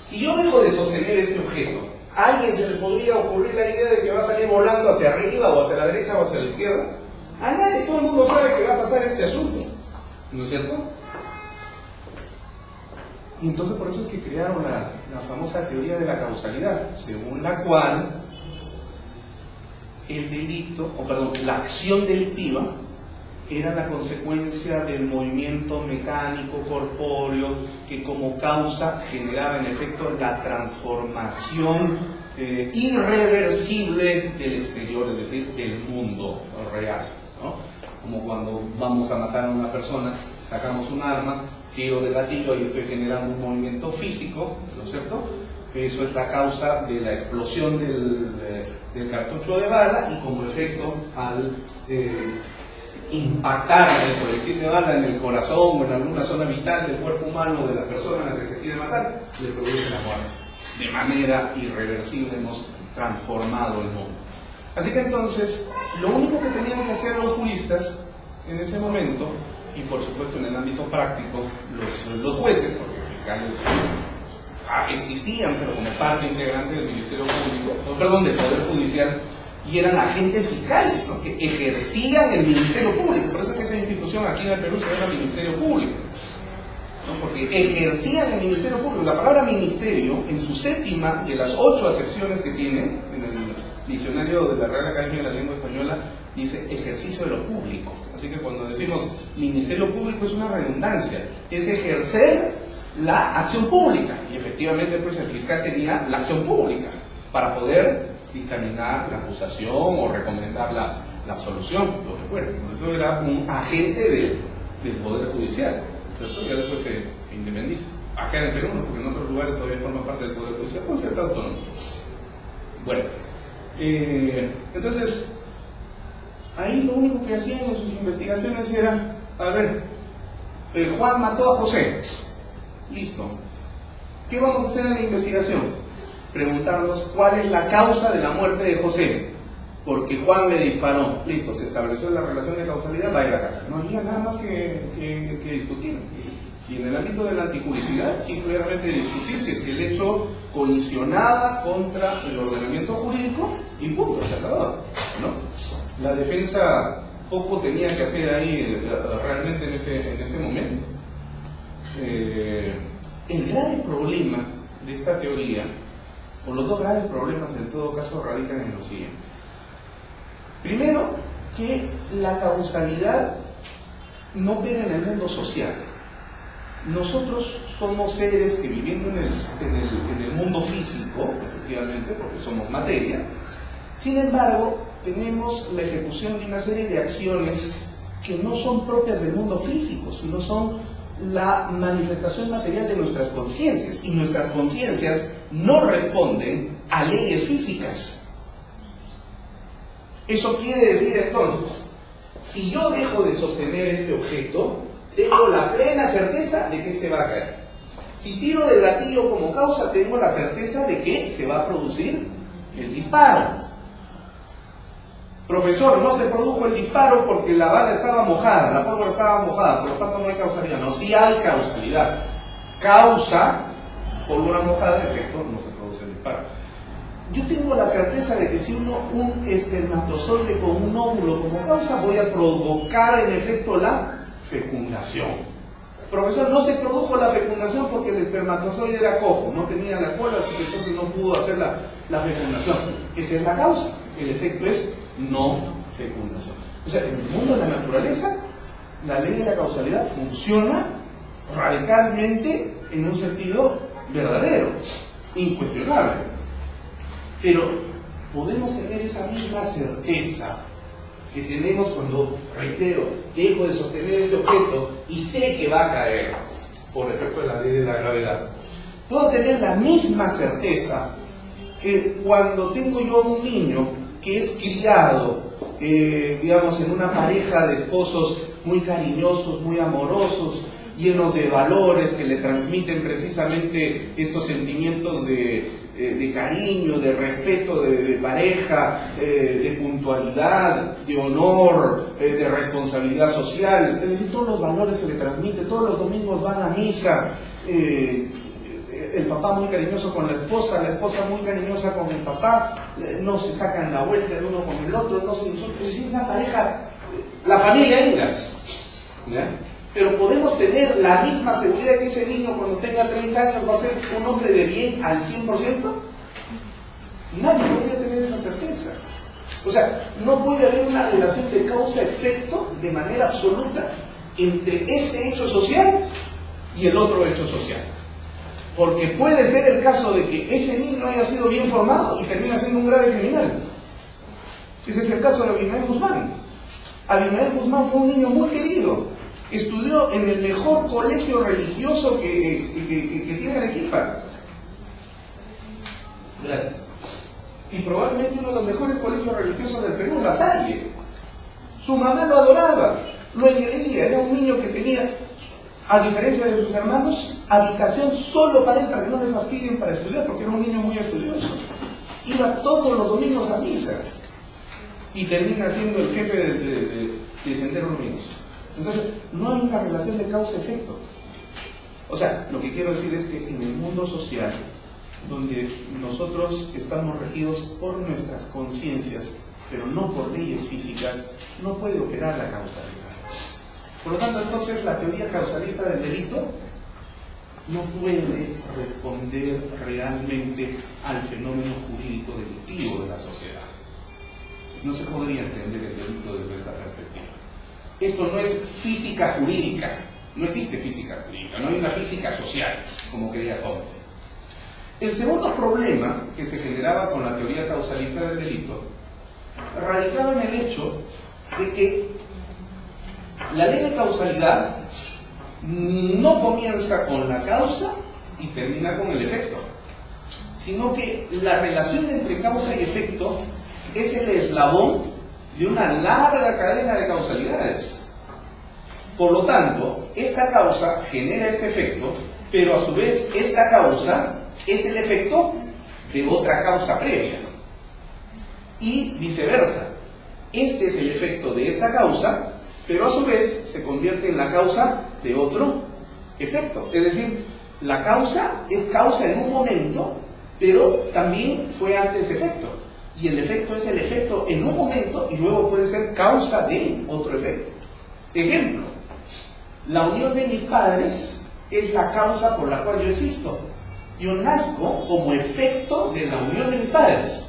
si yo dejo de sostener este objeto, ¿a alguien se le podría ocurrir la idea de que va a salir volando hacia arriba o hacia la derecha o hacia la izquierda? A nadie, todo el mundo sabe que va a pasar este asunto, ¿no es cierto? Y entonces por eso es que crearon la famosa teoría de la causalidad, según la cual el delito, la acción delictiva era la consecuencia del movimiento mecánico corpóreo que como causa generaba en efecto la transformación irreversible del exterior, es decir, del mundo real, ¿no? Como cuando vamos a matar a una persona, sacamos un arma, tiro de gatillo y estoy generando un movimiento físico, ¿no es cierto? Eso es la causa de la explosión del cartucho de bala y como efecto al impactar el proyectil de bala en el corazón o en alguna zona vital del cuerpo humano de la persona a la que se quiere matar, le produce la muerte. De manera irreversible hemos transformado el mundo. Así que entonces, lo único que tenían que hacer los juristas en ese momento, y por supuesto en el ámbito práctico, los jueces, porque fiscales existían, pero como parte integrante del Ministerio Público, del Poder Judicial, y eran agentes fiscales, ¿no?, que ejercían el Ministerio Público. Por eso es que esa institución aquí en el Perú se llama Ministerio Público, ¿no?, porque ejercían el Ministerio Público. La palabra ministerio, en su séptima de las 8 acepciones que tiene en el diccionario de la Real Academia de la Lengua Española, dice ejercicio de lo público. Así que cuando decimos Ministerio Público es una redundancia, es ejercer la acción pública, y efectivamente pues el fiscal tenía la acción pública para poder dictaminar la acusación o recomendar la solución, lo que fuera. Eso era un agente del Poder Judicial, ¿cierto? Ya después se independiza. Acá en el Perú, ¿no?, porque en otros lugares todavía forma parte del Poder Judicial con cierta autonomía. Bueno, entonces ahí lo único que hacían en sus investigaciones era, a ver, Juan mató a José, listo, ¿qué vamos a hacer en la investigación? Preguntarnos cuál es la causa de la muerte de José, porque Juan le disparó, listo, se estableció la relación de causalidad, va a ir a casa, no había nada más que discutir. Y en el ámbito de la antijuricidad, simplemente discutir si es que el hecho colisionaba contra el ordenamiento jurídico y punto, se acababa, ¿no? La defensa poco tenía que hacer ahí realmente en ese momento. El grave problema de esta teoría, o los dos graves problemas en todo caso, radican en lo siguiente. Primero, que la causalidad no opera en el mundo social. Nosotros somos seres que viviendo en el mundo físico, efectivamente, porque somos materia, sin embargo, tenemos la ejecución de una serie de acciones que no son propias del mundo físico, sino son la manifestación material de nuestras conciencias, y nuestras conciencias no responden a leyes físicas. Eso quiere decir entonces, si yo dejo de sostener este objeto, tengo la plena certeza de que este va a caer. Si tiro del gatillo como causa, tengo la certeza de que se va a producir el disparo. Profesor, no se produjo el disparo porque la bala estaba mojada, la pólvora estaba mojada, por lo tanto no hay causalidad. No, sí hay causalidad. Causa, pólvora mojada, efecto, no se produce el disparo. Yo tengo la certeza de que si un espermatozoide con un óvulo como causa, voy a provocar en efecto la fecundación. Profesor, no se produjo la fecundación porque el espermatozoide era cojo, no tenía la cola, así que entonces no pudo hacer la fecundación. Esa es la causa. El efecto es no fecundación. O sea, en el mundo de la naturaleza, la ley de la causalidad funciona radicalmente en un sentido verdadero, incuestionable. Pero podemos tener esa misma certeza que tenemos cuando, reitero, dejo de sostener este objeto y sé que va a caer por efecto de la ley de la gravedad. Puedo tener la misma certeza que cuando tengo yo un niño que es criado, digamos, en una pareja de esposos muy cariñosos, muy amorosos, llenos de valores que le transmiten precisamente estos sentimientos de cariño, de respeto de pareja, de puntualidad, de honor, de responsabilidad social. Es decir, todos los valores se le transmiten, todos los domingos van a misa, el papá muy cariñoso con la esposa muy cariñosa con el papá, no se sacan la vuelta el uno con el otro, no se insultan. Es decir, una pareja, la familia Ingalls, ¿ya? Pero podemos tener la misma seguridad que ese niño cuando tenga 30 años va a ser un hombre de bien al 100%. Nadie podría tener esa certeza. O sea, no puede haber una relación de causa-efecto de manera absoluta entre este hecho social y el otro hecho social. Porque puede ser el caso de que ese niño haya sido bien formado y termina siendo un grave criminal. Ese es el caso de Abimael Guzmán. Abimael Guzmán fue un niño muy querido. Estudió en el mejor colegio religioso que tiene Arequipa. Gracias. Y probablemente uno de los mejores colegios religiosos del Perú, La Salle. Su mamá lo adoraba, lo engreía, era un niño que tenía, a diferencia de sus hermanos, habitación solo para él, para que no le fastidien para estudiar, porque era un niño muy estudioso. Iba todos los domingos a misa y termina siendo el jefe de Senderos Luminosos. Entonces, no hay una relación de causa-efecto. O sea, lo que quiero decir es que en el mundo social, donde nosotros estamos regidos por nuestras conciencias, pero no por leyes físicas, no puede operar la causalidad. Por lo tanto, entonces, la teoría causalista del delito no puede responder realmente al fenómeno jurídico delictivo de la sociedad. No se podría entender el delito desde esta perspectiva. Esto no es física jurídica, no existe física jurídica, no hay una física social, como creía Comte. El segundo problema que se generaba con la teoría causalista del delito radicaba en el hecho de que la ley de causalidad no comienza con la causa y termina con el efecto, sino que la relación entre causa y efecto es el eslabón de una larga cadena de causalidades. Por lo tanto, esta causa genera este efecto, pero a su vez esta causa es el efecto de otra causa previa. Y viceversa. Este es el efecto de esta causa, pero a su vez se convierte en la causa de otro efecto. Es decir, la causa es causa en un momento, pero también fue antes efecto. Y el efecto es el efecto en un momento y luego puede ser causa de otro efecto. Ejemplo, la unión de mis padres es la causa por la cual yo existo. Yo nazco como efecto de la unión de mis padres.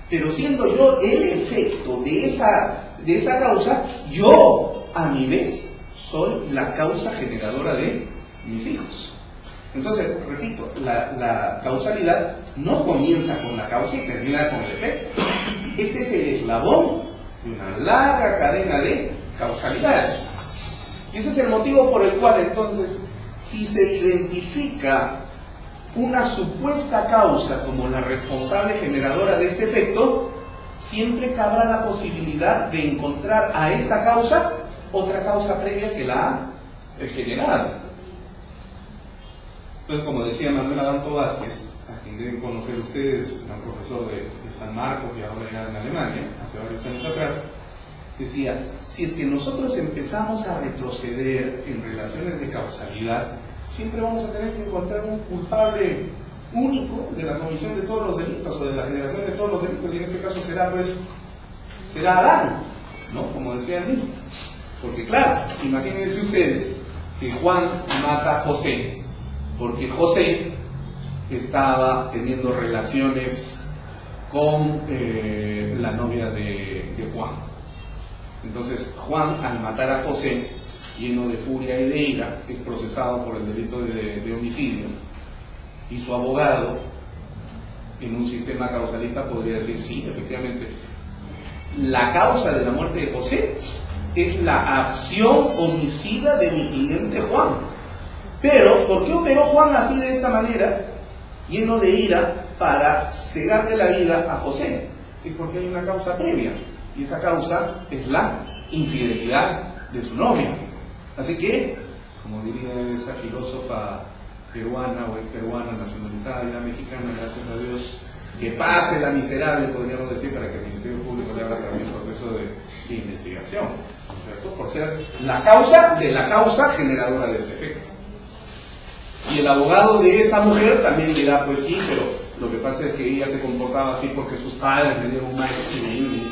Pero siendo yo el efecto de esa causa, yo, a mi vez, soy la causa generadora de mis hijos. Entonces, repito, la causalidad no comienza con la causa y termina con el efecto. Este es el eslabón de una larga cadena de causalidades. Y ese es el motivo por el cual, entonces, si se identifica una supuesta causa como la responsable generadora de este efecto, siempre cabrá la posibilidad de encontrar a esta causa otra causa previa que la ha generado. Entonces, como decía Manuel Abanto Vázquez, a quien deben conocer ustedes, era un profesor de San Marcos y ahora ya en Alemania, hace varios años atrás, decía, si es que nosotros empezamos a retroceder en relaciones de causalidad, siempre vamos a tener que encontrar un culpable único de la comisión de todos los delitos o de la generación de todos los delitos, y en este caso será Adán, ¿no? Como decía el niño. Porque claro, imagínense ustedes que Juan mata a José, porque José estaba teniendo relaciones con la novia de Juan. Entonces Juan, al matar a José, lleno de furia y de ira, es procesado por el delito de homicidio, y su abogado, en un sistema causalista, podría decir, sí, efectivamente, la causa de la muerte de José es la acción homicida de mi cliente Juan. Pero, ¿por qué operó Juan así, de esta manera, lleno de ira, para cegarle la vida a José? Es porque hay una causa previa, y esa causa es la infidelidad de su novia. Así que, como diría esa filósofa peruana, o es peruana, nacionalizada, ya mexicana, gracias a Dios, que pase la miserable, podríamos decir, para que el Ministerio Público le haga también proceso de investigación, ¿cierto? Por ser la causa de la causa generadora de este efecto. Y el abogado de esa mujer también dirá, pues sí, pero lo que pasa es que ella se comportaba así porque sus padres le dieron un mal.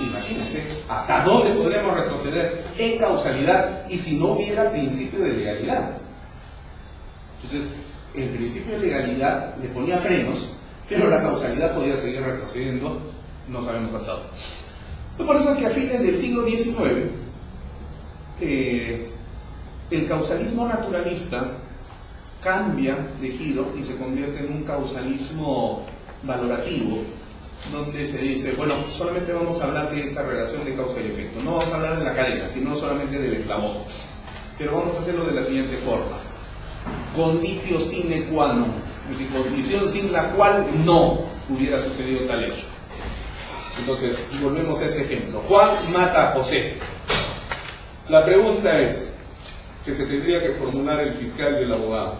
Imagínense hasta dónde podríamos retroceder en causalidad y si no hubiera principio de legalidad. Entonces, el principio de legalidad le ponía frenos, pero la causalidad podía seguir retrocediendo, no sabemos hasta dónde. Es por eso que a fines del siglo XIX, el causalismo naturalista cambia de giro y se convierte en un causalismo valorativo, donde se dice, bueno, solamente vamos a hablar de esta relación de causa y efecto, no vamos a hablar de la cadena, sino solamente del eslabón, pero vamos a hacerlo de la siguiente forma: conditio sine qua non, es decir, condición sin la cual no hubiera sucedido tal hecho. Entonces, volvemos a este ejemplo. Juan mata a José. La pregunta es, que se tendría que formular el fiscal y el abogado: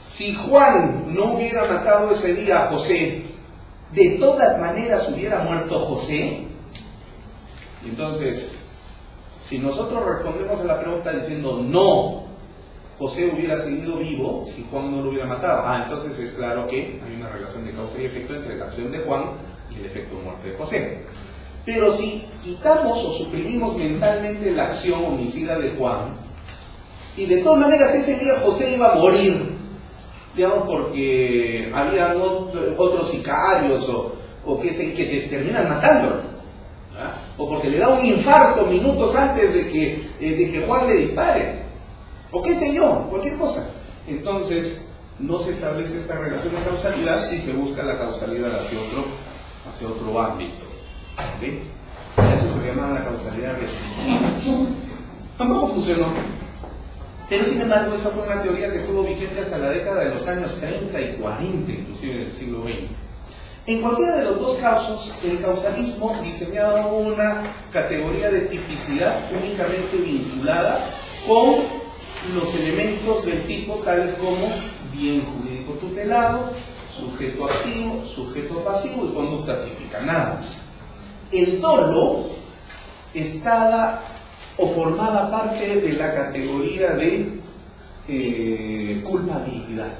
si Juan no hubiera matado ese día a José, ¿de todas maneras hubiera muerto José? Entonces, si nosotros respondemos a la pregunta diciendo no, José hubiera seguido vivo si Juan no lo hubiera matado. Entonces es claro que hay una relación de causa y efecto entre la acción de Juan y el efecto de muerte de José. Pero si quitamos o suprimimos mentalmente la acción homicida de Juan, y de todas maneras ese día José iba a morir, digamos, porque había otros sicarios o que terminan matándolo, ¿verdad? O porque le da un infarto minutos antes de que Juan le dispare, o qué sé yo, cualquier cosa. Entonces no se establece esta relación de causalidad y se busca la causalidad hacia otro ámbito. ¿Okay? Eso se llama la causalidad restrictiva. Tampoco funcionó, pero sin embargo esa fue una teoría que estuvo vigente hasta la década de los años 30 y 40, inclusive del siglo XX. En cualquiera de los dos casos, el causalismo diseñaba una categoría de tipicidad únicamente vinculada con los elementos del tipo tales como bien jurídico tutelado, sujeto activo, sujeto pasivo y conducta típica, nada más. El dolo estaba o formaba parte de la categoría de culpabilidad,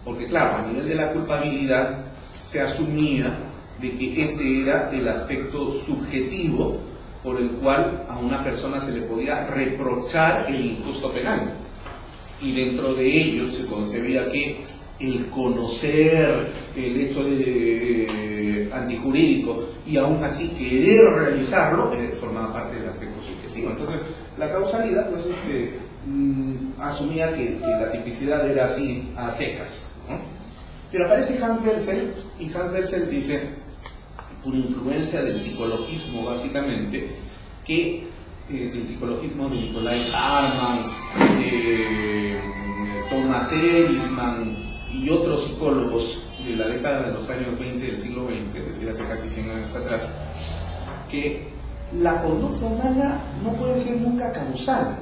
porque claro, a nivel de la culpabilidad se asumía de que este era el aspecto subjetivo por el cual a una persona se le podía reprochar el injusto penal. y dentro de ello se concebía que el conocer el hecho antijurídico y aún así querer realizarlo formaba parte del aspecto subjetivo. Entonces la causalidad pues asumía que la tipicidad era así a secas, ¿no? Pero aparece Hans Welsel, y Hans Welsel dice, por influencia del psicologismo básicamente, que del psicologismo de Nikolai Hartmann, Thomas Erisman y otros psicólogos de la década de los años 20 del siglo XX, es decir, hace casi 100 años atrás, que la conducta humana no puede ser nunca causal,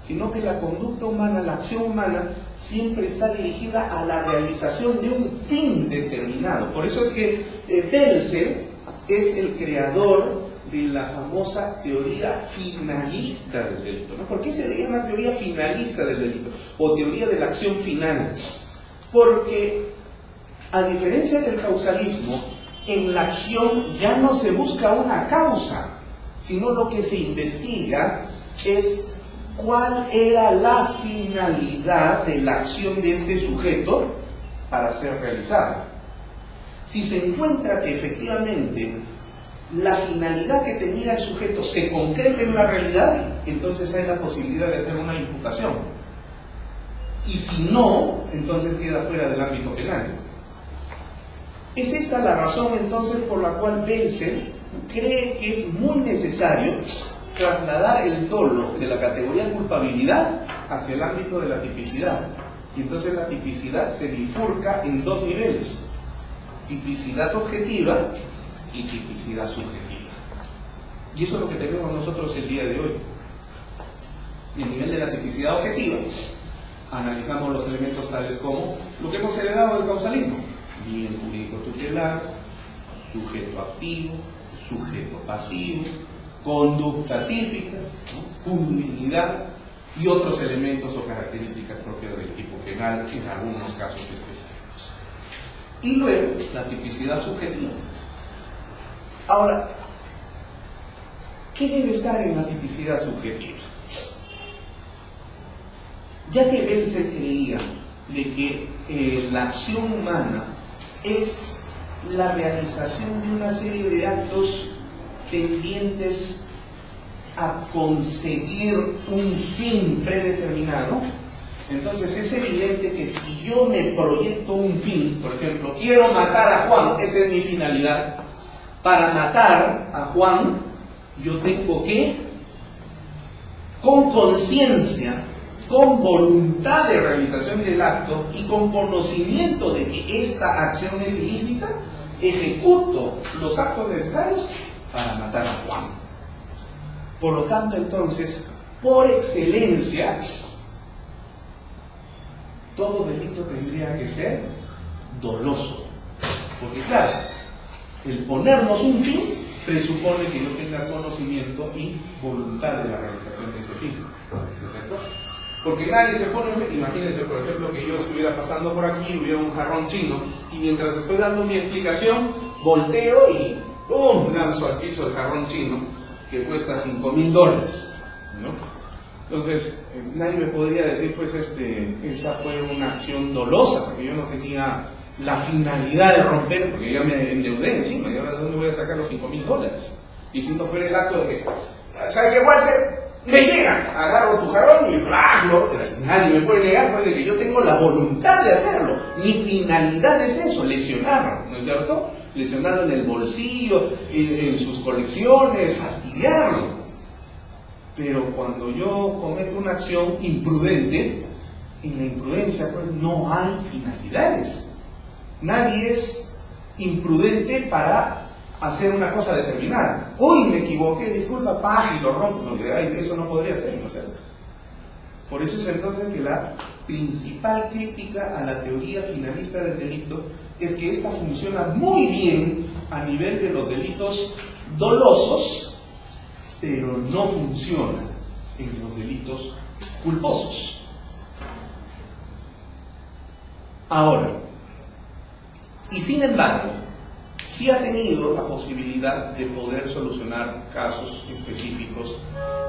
sino que la conducta humana, la acción humana, siempre está dirigida a la realización de un fin determinado. Por eso es que Welsel es el creador de la famosa teoría finalista del delito, ¿no? ¿Por qué se le llama teoría finalista del delito? O teoría de la acción final. Porque, a diferencia del causalismo, en la acción ya no se busca una causa, sino lo que se investiga es cuál era la finalidad de la acción de este sujeto para ser realizada. Si se encuentra que efectivamente la finalidad que tenía el sujeto se concreta en la realidad, entonces hay la posibilidad de hacer una imputación. Y si no, entonces queda fuera del ámbito penal. Es esta la razón entonces por la cual Welsel cree que es muy necesario trasladar el dolo de la categoría culpabilidad hacia el ámbito de la tipicidad. Y entonces la tipicidad se bifurca en dos niveles: tipicidad objetiva y tipicidad subjetiva. Y eso es lo que tenemos nosotros el día de hoy. En el nivel de la tipicidad objetiva, analizamos los elementos tales como lo que hemos heredado del causalismo: bien jurídico tutelar, sujeto activo, sujeto pasivo, conducta típica, ¿no?, punibilidad y otros elementos o características propias del tipo penal en algunos casos específicos. Y luego la tipicidad subjetiva. Ahora, ¿qué debe estar en la tipicidad subjetiva? Ya que Welsel creía de que la acción humana es la realización de una serie de actos tendientes a conseguir un fin predeterminado, entonces es evidente que si yo me proyecto un fin, por ejemplo, quiero matar a Juan, esa es mi finalidad. Para matar a Juan, yo tengo que, con conciencia, con voluntad de realización del acto y con conocimiento de que esta acción es ilícita, ejecuto los actos necesarios para matar a Juan. Por lo tanto, entonces, por excelencia, todo delito tendría que ser doloso. Porque claro, el ponernos un fin presupone que yo tenga conocimiento y voluntad de la realización de ese fin, ¿no es cierto? Porque nadie se pone, imagínense por ejemplo que yo estuviera pasando por aquí, hubiera un jarrón chino, y mientras estoy dando mi explicación, volteo y ¡pum!, lanzo al piso el jarrón chino, que cuesta $5,000, ¿no? Entonces, nadie me podría decir, pues, esa fue una acción dolosa, porque yo no tenía la finalidad de romper, porque ya me endeudé encima, y ahora de dónde voy a sacar los $5,000. Y si no fuera el acto de que, ¿sabes qué, Walter? Me llegas, agarro tu jarrón y ¡flash! Nadie me puede negar, pues, de que yo tengo la voluntad de hacerlo. Mi finalidad es eso, lesionarlo, ¿no es cierto? Lesionarlo en el bolsillo, en sus colecciones, fastidiarlo. Pero cuando yo cometo una acción imprudente, en la imprudencia pues no hay finalidades. Nadie es imprudente para hacer una cosa determinada. Uy, me equivoqué, disculpa, y lo rompo. No, eso no podría ser, ¿no es cierto? Por eso es entonces que la principal crítica a la teoría finalista del delito es que esta funciona muy bien a nivel de los delitos dolosos, pero no funciona en los delitos culposos. Ahora, y sin embargo, sí ha tenido la posibilidad de poder solucionar casos específicos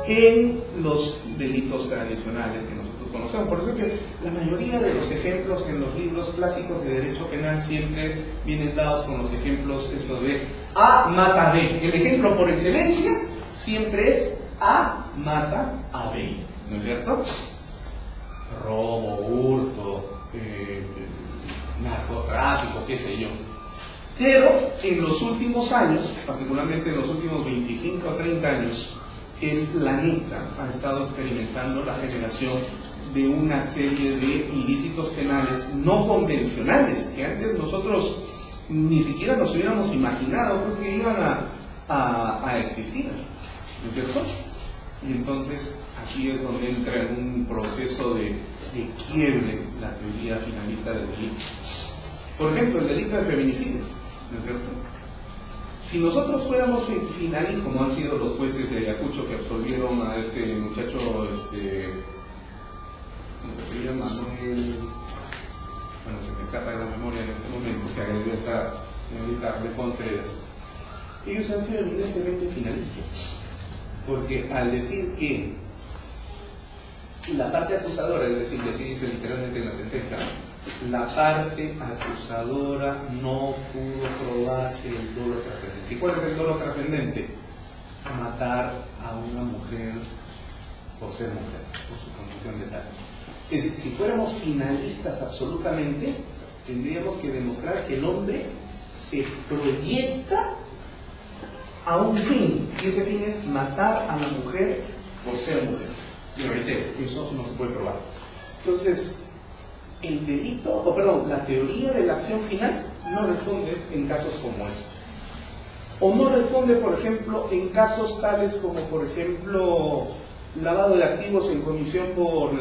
en los delitos tradicionales que nosotros conocemos. Por eso es que la mayoría de los ejemplos en los libros clásicos de derecho penal siempre vienen dados con los ejemplos esto de A mata B. El ejemplo por excelencia siempre es A mata a B, ¿no es cierto? Robo, hurto, narcotráfico, qué sé yo. Pero en los últimos años, particularmente en los últimos 25 o 30 años, el planeta ha estado experimentando la generación de una serie de ilícitos penales no convencionales que antes nosotros ni siquiera nos hubiéramos imaginado pues, que iban a existir, ¿no es cierto? Y entonces aquí es donde entra en un proceso de quiebre la teoría finalista del delito. Por ejemplo, el delito de feminicidio, ¿no es cierto? Si nosotros fuéramos finalistas, como han sido los jueces de Ayacucho que absolvieron a este muchacho, ¿cómo se llama? Bueno, se me escapa de la memoria en este momento, que agredió a esta señorita Refón Pérez. Ellos han sido evidentemente finalistas, porque al decir que la parte acusadora, es decir, así dice literalmente en la sentencia, la parte acusadora no pudo probar el dolo trascendente. ¿Y cuál es el dolo trascendente? Matar a una mujer por ser mujer, por su condición de tal. Es decir, si fuéramos finalistas absolutamente, tendríamos que demostrar que el hombre se proyecta a un fin, y ese fin es matar a la mujer por ser mujer. Y reitero, eso no se puede probar. Entonces, el delito, la teoría de la acción final no responde en casos como este. O no responde, por ejemplo, en casos tales como, por ejemplo, lavado de activos en comisión por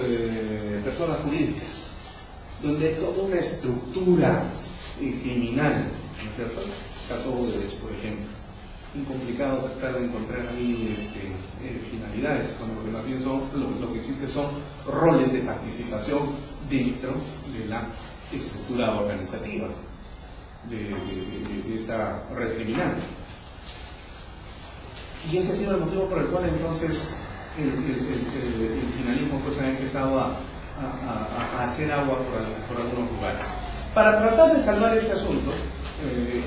personas jurídicas, donde hay toda una estructura criminal, ¿no es cierto? Caso Odebrecht, por ejemplo. Es complicado tratar de encontrar ahí finalidades, cuando lo que más bien son, lo que existe son roles de participación dentro de la estructura organizativa de esta red criminal. Y ese ha sido el motivo por el cual entonces el finalismo pues ha empezado a hacer agua por algunos lugares. Para tratar de salvar este asunto,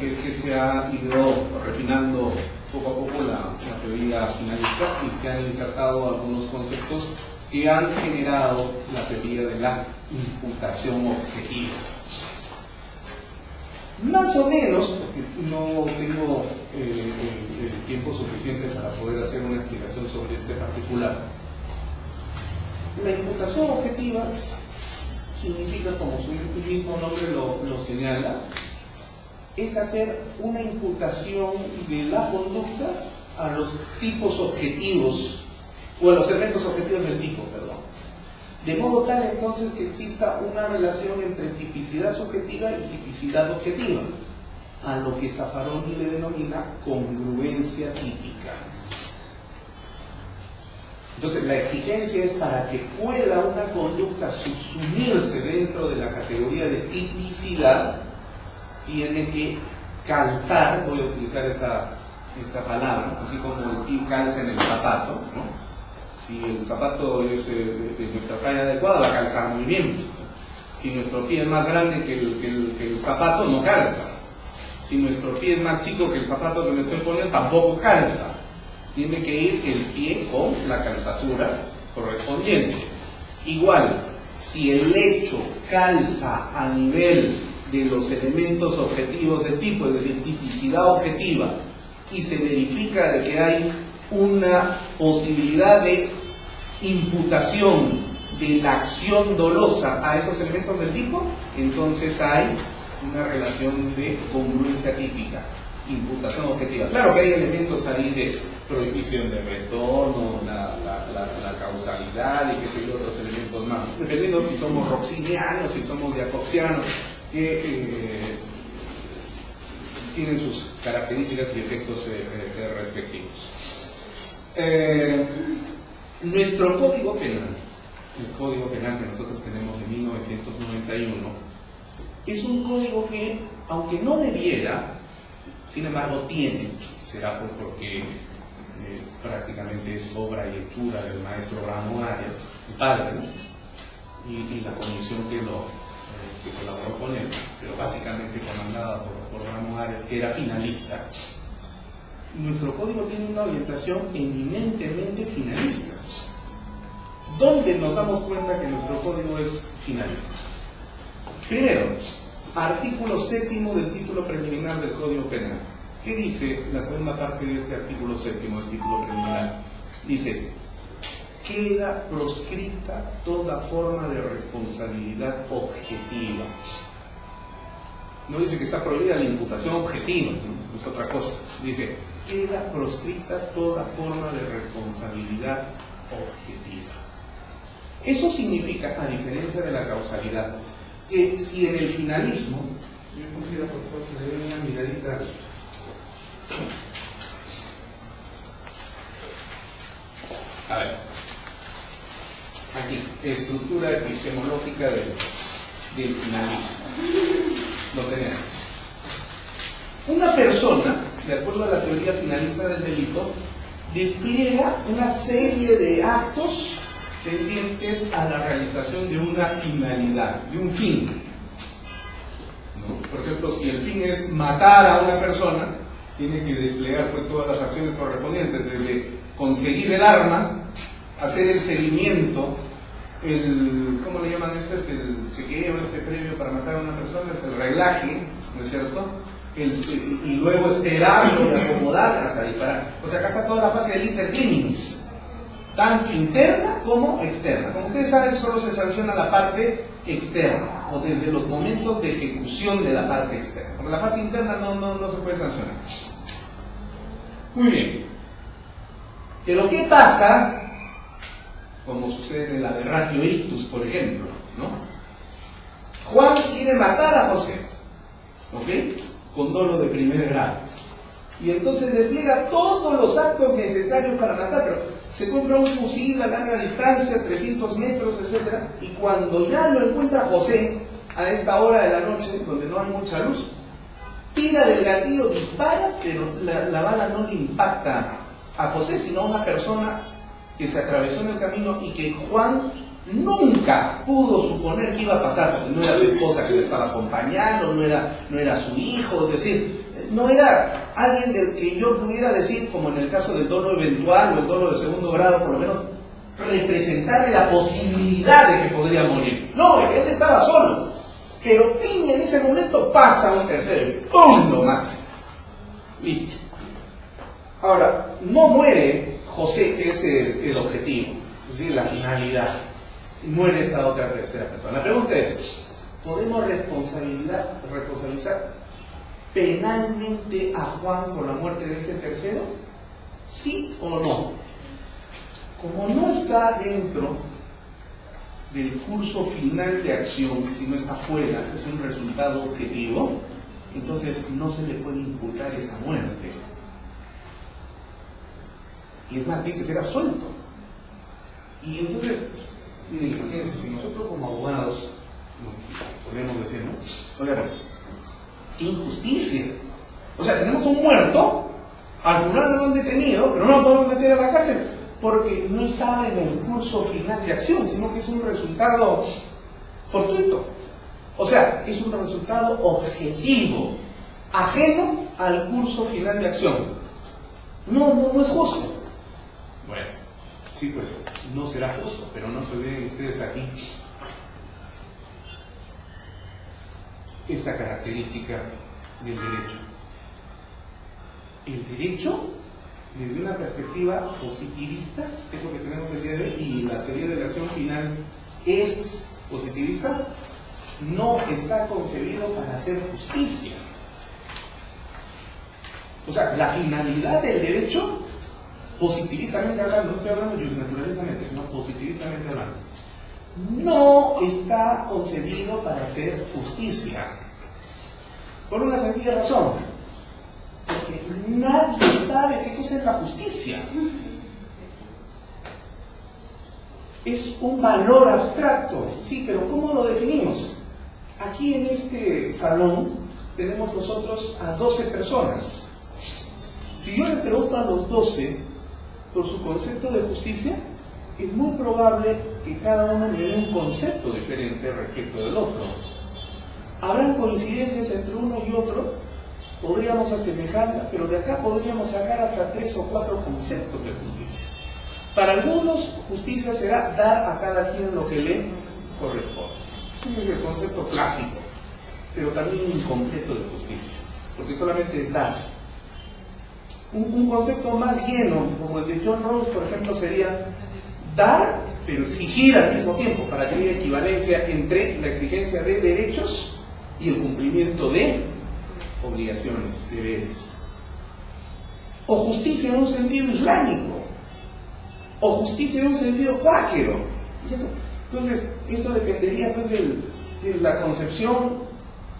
es que se ha ido refinando poco a poco la teoría finalista y se han insertado algunos conceptos que han generado la teoría de la imputación objetiva. Más o menos, porque no tengo el tiempo suficiente para poder hacer una explicación sobre este particular, la imputación objetiva significa, como su mismo nombre lo señala, es hacer una imputación de la conducta a los tipos objetivos, o a los elementos objetivos del tipo, perdón. De modo tal entonces que exista una relación entre tipicidad subjetiva y tipicidad objetiva, a lo que Zaffaroni le denomina congruencia típica. Entonces la exigencia es para que pueda una conducta subsumirse dentro de la categoría de tipicidad, tiene que calzar, voy a utilizar esta palabra, así como el pie calza en el zapato, ¿no? Si el zapato es de nuestra talla adecuada, va a calzar muy bien. Si nuestro pie es más grande que el zapato, no calza. Si nuestro pie es más chico que el zapato que me estoy poniendo, tampoco calza. Tiene que ir el pie con la calzatura correspondiente. Igual, si el lecho calza a nivel de los elementos objetivos de tipo, de tipicidad objetiva, y se verifica de que hay una posibilidad de imputación de la acción dolosa a esos elementos del tipo, entonces hay una relación de congruencia típica, imputación objetiva. Claro que hay elementos ahí de prohibición de retorno, la causalidad y qué sé yo, otros elementos más, dependiendo si somos roxinianos, si somos jacobsianos, que tienen sus características y efectos respectivos. Nuestro Código Penal, el Código Penal que nosotros tenemos de 1991, es un código que, aunque no debiera, sin embargo tiene, será porque prácticamente es obra y hechura del maestro Ramón Arias, padre, ¿no? y la comisión que colaboró con él, pero básicamente comandada por Ramón Arias, que era finalista, nuestro código tiene una orientación eminentemente finalista. ¿Dónde nos damos cuenta que nuestro código es finalista? Primero, artículo 7º del título preliminar del Código Penal. ¿Qué dice la segunda parte de este artículo 7º del título preliminar? Dice: queda proscrita toda forma de responsabilidad objetiva. No dice que está prohibida la imputación objetiva, ¿no? Es otra cosa. Dice: queda proscrita toda forma de responsabilidad objetiva. Eso significa, a diferencia de la causalidad, que si en el finalismo, yo quisiera por favor que le den una miradita. A ver, aquí, estructura epistemológica del finalismo. Lo tenemos. Una persona, de acuerdo a la teoría finalista del delito, despliega una serie de actos tendientes a la realización de una finalidad, de un fin, ¿no? Por ejemplo, si el fin es matar a una persona, tiene que desplegar pues todas las acciones correspondientes, desde conseguir el arma, hacer el seguimiento, ¿cómo le llaman esto? El chequeo, previo para matar a una persona, el reglaje, ¿no es cierto? Y luego esperarlo y acomodar hasta disparar. O sea, acá está toda la fase del intercriminis, tanto interna como externa. Como ustedes saben, solo se sanciona la parte externa, o desde los momentos de ejecución de la parte externa. Porque la fase interna no se puede sancionar. Muy bien. Pero ¿qué pasa? Como sucede en el aberratio ictus, por ejemplo, ¿no? Juan quiere matar a José, ¿ok? Con dolo de primer grado. Y entonces despliega todos los actos necesarios para matar, pero se compra un fusil a larga distancia, 300 metros, etc. Y cuando ya lo encuentra José, a esta hora de la noche, donde no hay mucha luz, tira del gatillo, dispara, pero la bala no le impacta a José, sino a una persona que se atravesó en el camino y que Juan nunca pudo suponer que iba a pasar, porque no era su esposa que le estaba acompañando, no era su hijo, es decir, no era alguien del que yo pudiera decir, como en el caso del dolo eventual o el dolo de segundo grado, por lo menos representarle la posibilidad de que podría morir. No, él estaba solo, pero piña en ese momento pasa un tercero y ¡pum! Lo mata. Listo. Ahora, no muere José, que es el objetivo, es decir, la finalidad. Muere esta otra tercera persona. La pregunta es: ¿podemos responsabilizar penalmente a Juan por la muerte de este tercero? ¿Sí o no? Como no está dentro del curso final de acción, si no está fuera, es un resultado objetivo, entonces no se le puede imputar esa muerte. Y es más, tiene que ser absuelto. Y entonces, miren, imagínense, si nosotros como abogados, podríamos decir, ¿no? Oigan, ¡qué injusticia! O sea, tenemos un muerto, al fulano lo han detenido, pero no lo podemos meter a la cárcel, porque no estaba en el curso final de acción, sino que es un resultado fortuito. O sea, es un resultado objetivo, ajeno al curso final de acción. No es justo. Bueno, sí, pues, no será justo, pero no se olviden ustedes aquí esta característica del derecho. El derecho, desde una perspectiva positivista, que es lo que tenemos el día de hoy, y la teoría de la acción final es positivista, no está concebido para hacer justicia. O sea, la finalidad del derecho, positivistamente hablando, no estoy hablando naturalistamente, sino positivistamente hablando, no está concebido para hacer justicia. Por una sencilla razón: porque nadie sabe qué cosa es la justicia. Es un valor abstracto, sí, pero ¿cómo lo definimos? Aquí en este salón tenemos nosotros a 12 personas. Si yo les pregunto a los 12 por su concepto de justicia, es muy probable que cada uno me dé un concepto diferente respecto del otro. Habrán coincidencias entre uno y otro, podríamos asemejarla, pero de acá podríamos sacar hasta 3 o 4 conceptos de justicia. Para algunos, justicia será dar a cada quien lo que le corresponde. Ese es el concepto clásico, pero también incompleto de justicia, porque solamente es dar. Un concepto más lleno, como el de John Rawls, por ejemplo, sería dar, pero exigir al mismo tiempo, para que haya equivalencia entre la exigencia de derechos y el cumplimiento de obligaciones, deberes. O justicia en un sentido islámico, o justicia en un sentido cuáquero. Entonces, esto dependería pues de la concepción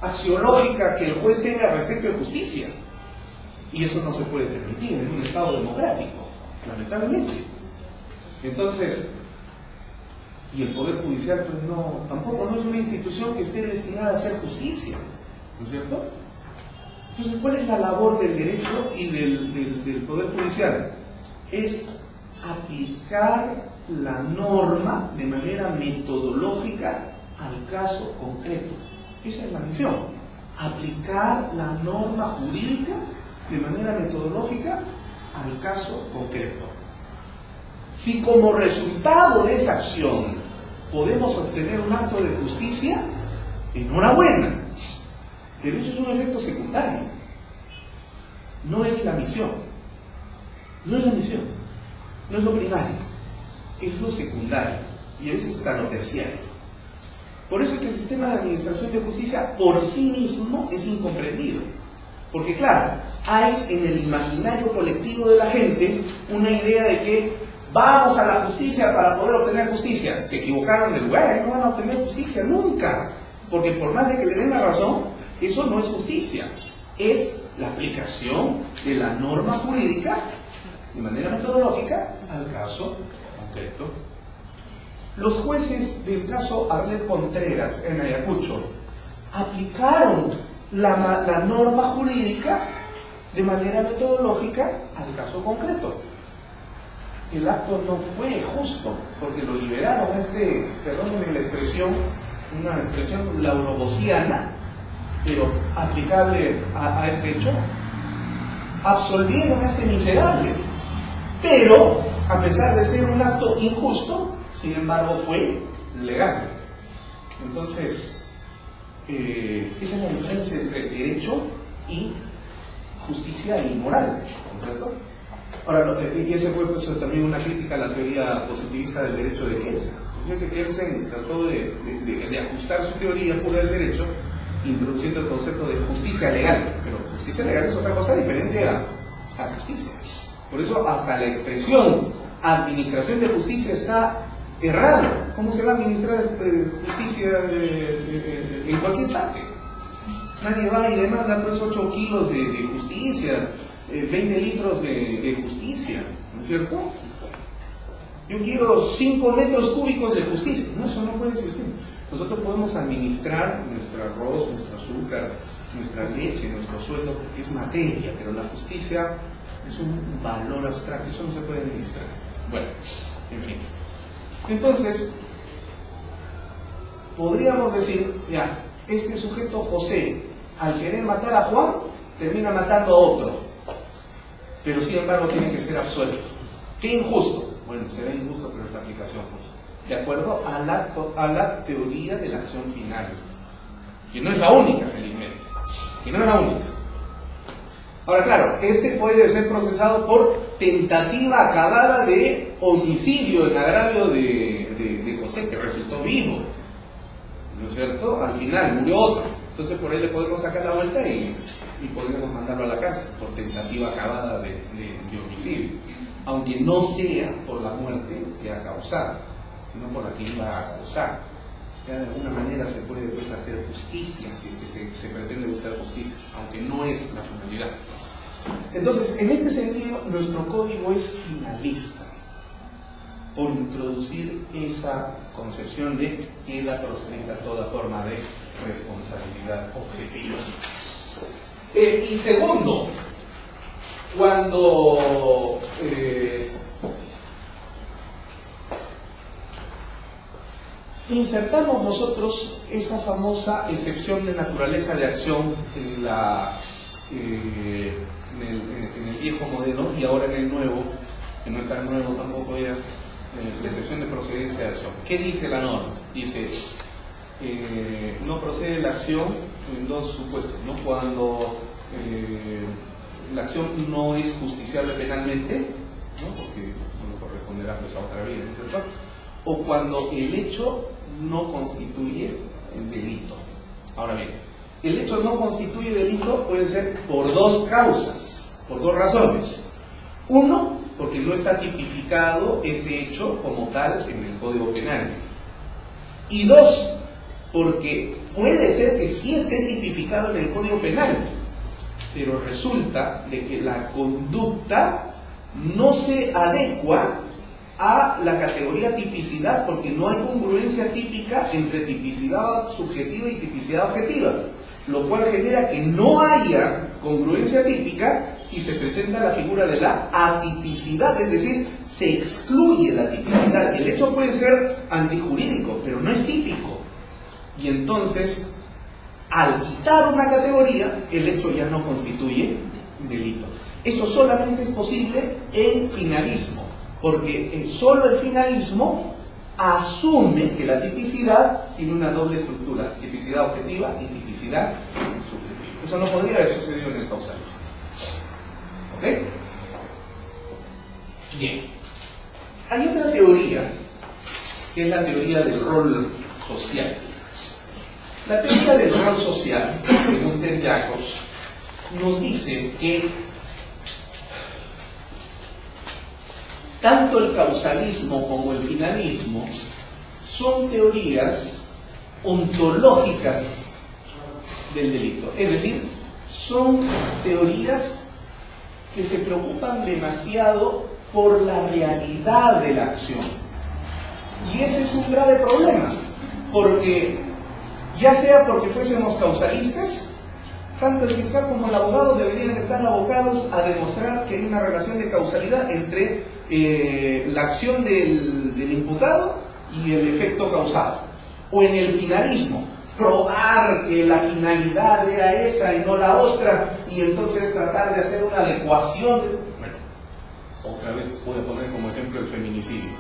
axiológica que el juez tenga respecto de justicia. Y eso no se puede permitir en un Estado democrático, lamentablemente. Entonces, y el Poder Judicial pues tampoco no es una institución que esté destinada a hacer justicia, ¿no es cierto? Entonces, ¿cuál es la labor del derecho y del Poder Judicial? Es aplicar la norma de manera metodológica al caso concreto. Esa es la misión. Aplicar la norma jurídica de manera metodológica al caso concreto. Si como resultado de esa acción podemos obtener un acto de justicia, enhorabuena. Pero eso es un efecto secundario. No es la misión. No es la misión. No es lo primario. Es lo secundario. Y a veces está lo terciario. Por eso es que el sistema de administración de justicia por sí mismo es incomprendido. Porque claro, hay en el imaginario colectivo de la gente una idea de que vamos a la justicia para poder obtener justicia. Se equivocaron de lugar, ahí no van a obtener justicia nunca. Porque por más de que le den la razón, eso no es justicia. Es la aplicación de la norma jurídica de manera metodológica al caso concreto. Los jueces del caso Arlet Contreras en Ayacucho aplicaron la norma jurídica de manera metodológica al caso concreto. El acto no fue justo porque lo liberaron perdónenme la expresión, una expresión laurobosiana, pero aplicable a este hecho. Absolvieron a este miserable, pero a pesar de ser un acto injusto, sin embargo fue legal. Entonces, esa es la diferencia entre derecho y justicia y moral, ¿correcto? Ahora, y esa fue pues, también una crítica a la teoría positivista del derecho de Kelsen. Yo creo que Kelsen trató de ajustar su teoría pura del derecho, introduciendo el concepto de justicia legal, pero justicia legal es otra cosa diferente a justicia. Por eso hasta la expresión administración de justicia está errada. ¿Cómo se va a administrar justicia en cualquier parte? Nadie va y demanda pues 8 kilos de justicia, 20 litros de justicia, ¿no es cierto? Yo quiero 5 metros cúbicos de justicia. No, eso no puede existir. Nosotros podemos administrar nuestro arroz, nuestro azúcar, nuestra leche, nuestro sueldo, porque es materia, pero la justicia es un valor abstracto, eso no se puede administrar. Bueno, en fin. Entonces, podríamos decir, ya, este sujeto José, al querer matar a Juan, termina matando a otro, pero sin embargo tiene que ser absuelto. ¿Qué injusto? Bueno, será injusto, pero es la aplicación, pues. De acuerdo a la teoría de la acción final, que no es la única, felizmente, que no es la única. Ahora, claro, puede ser procesado por tentativa acabada de homicidio en agravio de José, que resultó vivo, ¿no es cierto? Al final murió otro, entonces por ahí le podemos sacar la vuelta y podemos mandarlo a la cárcel por tentativa acabada de homicidio, aunque no sea por la muerte que ha causado, sino por la que iba a causar. Ya de alguna manera se puede pues, hacer justicia si es que se pretende buscar justicia, aunque no es la finalidad. Entonces, en este sentido, nuestro código es finalista por introducir esa concepción de queda proscrita toda forma de responsabilidad objetiva. Y segundo, cuando insertamos nosotros esa famosa excepción de naturaleza de acción en el viejo modelo y ahora en el nuevo, que no es tan nuevo tampoco ya, la excepción de procedencia de acción. ¿Qué dice la norma? Dice, no procede la acción en dos supuestos, ¿no? Cuando la acción no es justiciable penalmente, ¿no? Porque no corresponderá pues, a otra vía, ¿no? O cuando el hecho no constituye el delito. Ahora bien, el hecho no constituye delito puede ser por dos causas, por dos razones. Uno, porque no está tipificado ese hecho como tal en el Código Penal. Y dos, porque puede ser que sí esté tipificado en el Código Penal, pero resulta de que la conducta no se adecua a la categoría tipicidad, porque no hay congruencia típica entre tipicidad subjetiva y tipicidad objetiva, lo cual genera que no haya congruencia típica y se presenta la figura de la atipicidad, es decir, se excluye la tipicidad. El hecho puede ser antijurídico, pero no es típico. Y entonces, al quitar una categoría, el hecho ya no constituye delito. Eso solamente es posible en finalismo, porque solo el finalismo asume que la tipicidad tiene una doble estructura, tipicidad objetiva y tipicidad subjetiva. Eso no podría haber sucedido en el causalismo. ¿Ok? Bien. Hay otra teoría, que es la teoría del rol social. La teoría del rol social, de Gunther Jacobs, nos dice que tanto el causalismo como el finalismo son teorías ontológicas del delito. Es decir, son teorías que se preocupan demasiado por la realidad de la acción. Y ese es un grave problema, porque ya sea porque fuésemos causalistas, tanto el fiscal como el abogado deberían estar abocados a demostrar que hay una relación de causalidad entre la acción del imputado y el efecto causado. O en el finalismo, probar que la finalidad era esa y no la otra, y entonces tratar de hacer una adecuación. Bueno, otra vez voy a poner como ejemplo el feminicidio.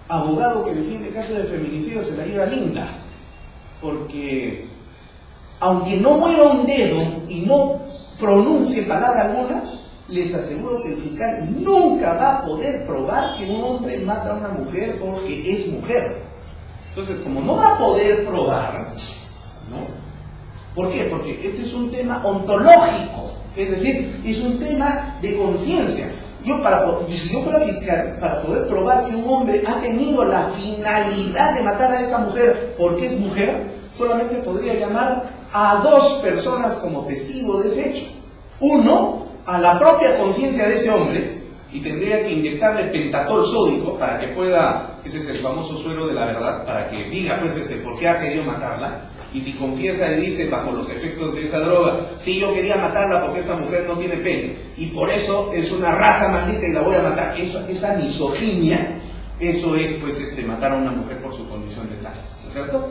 Abogado que defiende casos de feminicidio se la lleva linda, porque aunque no mueva un dedo y no pronuncie palabra alguna, les aseguro que el fiscal nunca va a poder probar que un hombre mata a una mujer porque es mujer. Entonces, como no va a poder probar, ¿no? ¿Por qué? Porque este es un tema ontológico, es decir, es un tema de conciencia. Si yo fuera fiscal, para poder probar que un hombre ha tenido la finalidad de matar a esa mujer porque es mujer, solamente podría llamar a dos personas como testigo de ese hecho. Uno, a la propia conciencia de ese hombre, y tendría que inyectarle pentatol sódico para que pueda, ese es el famoso suero de la verdad, para que diga pues por qué ha querido matarla. Y si confiesa y dice bajo los efectos de esa droga, sí, yo quería matarla porque esta mujer no tiene pene y por eso es una raza maldita y la voy a matar, esa misoginia, eso es pues matar a una mujer por su condición letal, ¿no es cierto?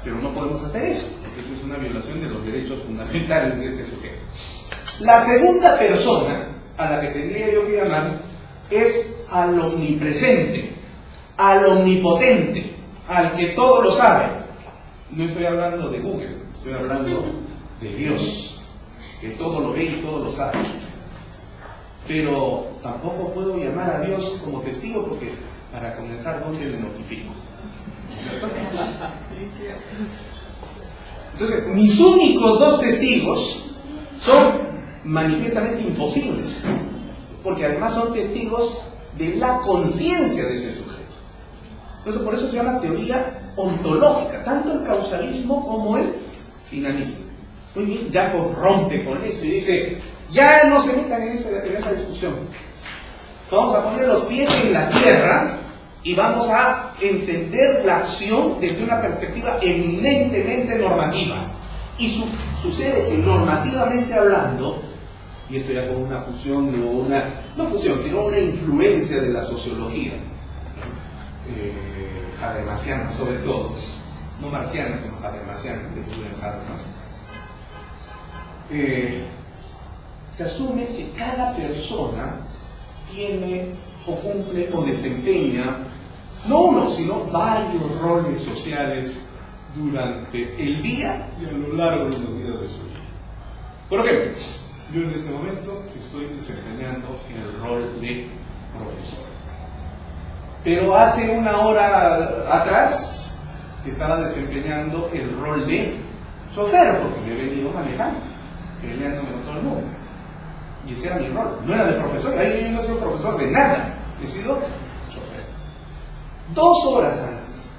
Pero no podemos hacer eso, porque eso es una violación de los derechos fundamentales de este sujeto. La segunda persona a la que tendría yo que llamar es al omnipresente, al omnipotente, al que todo lo sabe. No estoy hablando de Google, estoy hablando de Dios, que todo lo ve y todo lo sabe. Pero tampoco puedo llamar a Dios como testigo porque, para comenzar, ¿dónde le notifico? Entonces, mis únicos dos testigos son manifiestamente imposibles, porque además son testigos de la conciencia de ese sujeto. Entonces, por eso se llama teoría ontológica, tanto el causalismo como el finalismo. Muy bien, Jacob rompe con esto y dice, ya no se metan en esa discusión. Vamos a poner los pies en la tierra y vamos a entender la acción desde una perspectiva eminentemente normativa. Y sucede que normativamente hablando, y esto ya con una fusión, no fusión, sino una influencia de la sociología, habermasianas, sobre todo, no marcianas, sino habermasianas, de Julian Habermas, se asume que cada persona tiene o cumple o desempeña no uno, sino varios roles sociales durante el día y a lo largo de los días de su vida. Por ejemplo, yo en este momento estoy desempeñando el rol de profesor. Pero hace una hora atrás estaba desempeñando el rol de chofer, porque me he venido manejando, peleándome con todo el mundo. Y ese era mi rol. No era de profesor, ahí yo no he sido profesor de nada, he sido chofer. 2 horas antes,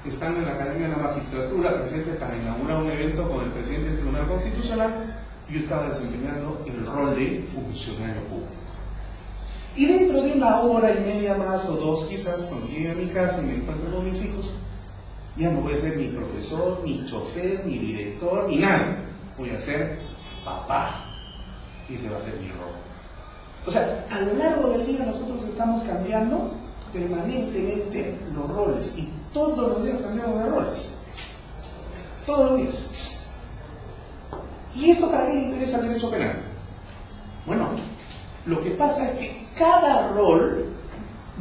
estando en la Academia de la Magistratura, presente para inaugurar un evento con el presidente del Tribunal Constitucional, yo estaba desempeñando el rol de funcionario público. Y dentro de 1 hora y media más o 2, quizás, cuando llegue a mi casa y me encuentro con mis hijos, ya no voy a ser ni profesor, ni chofer, ni director, ni nada. Voy a ser papá. Y ese va a ser mi rol. O sea, a lo largo del día nosotros estamos cambiando permanentemente los roles. Y todos los días cambiamos de roles. Todos los días. ¿Y esto para qué le interesa el derecho penal? Bueno, lo que pasa es que cada rol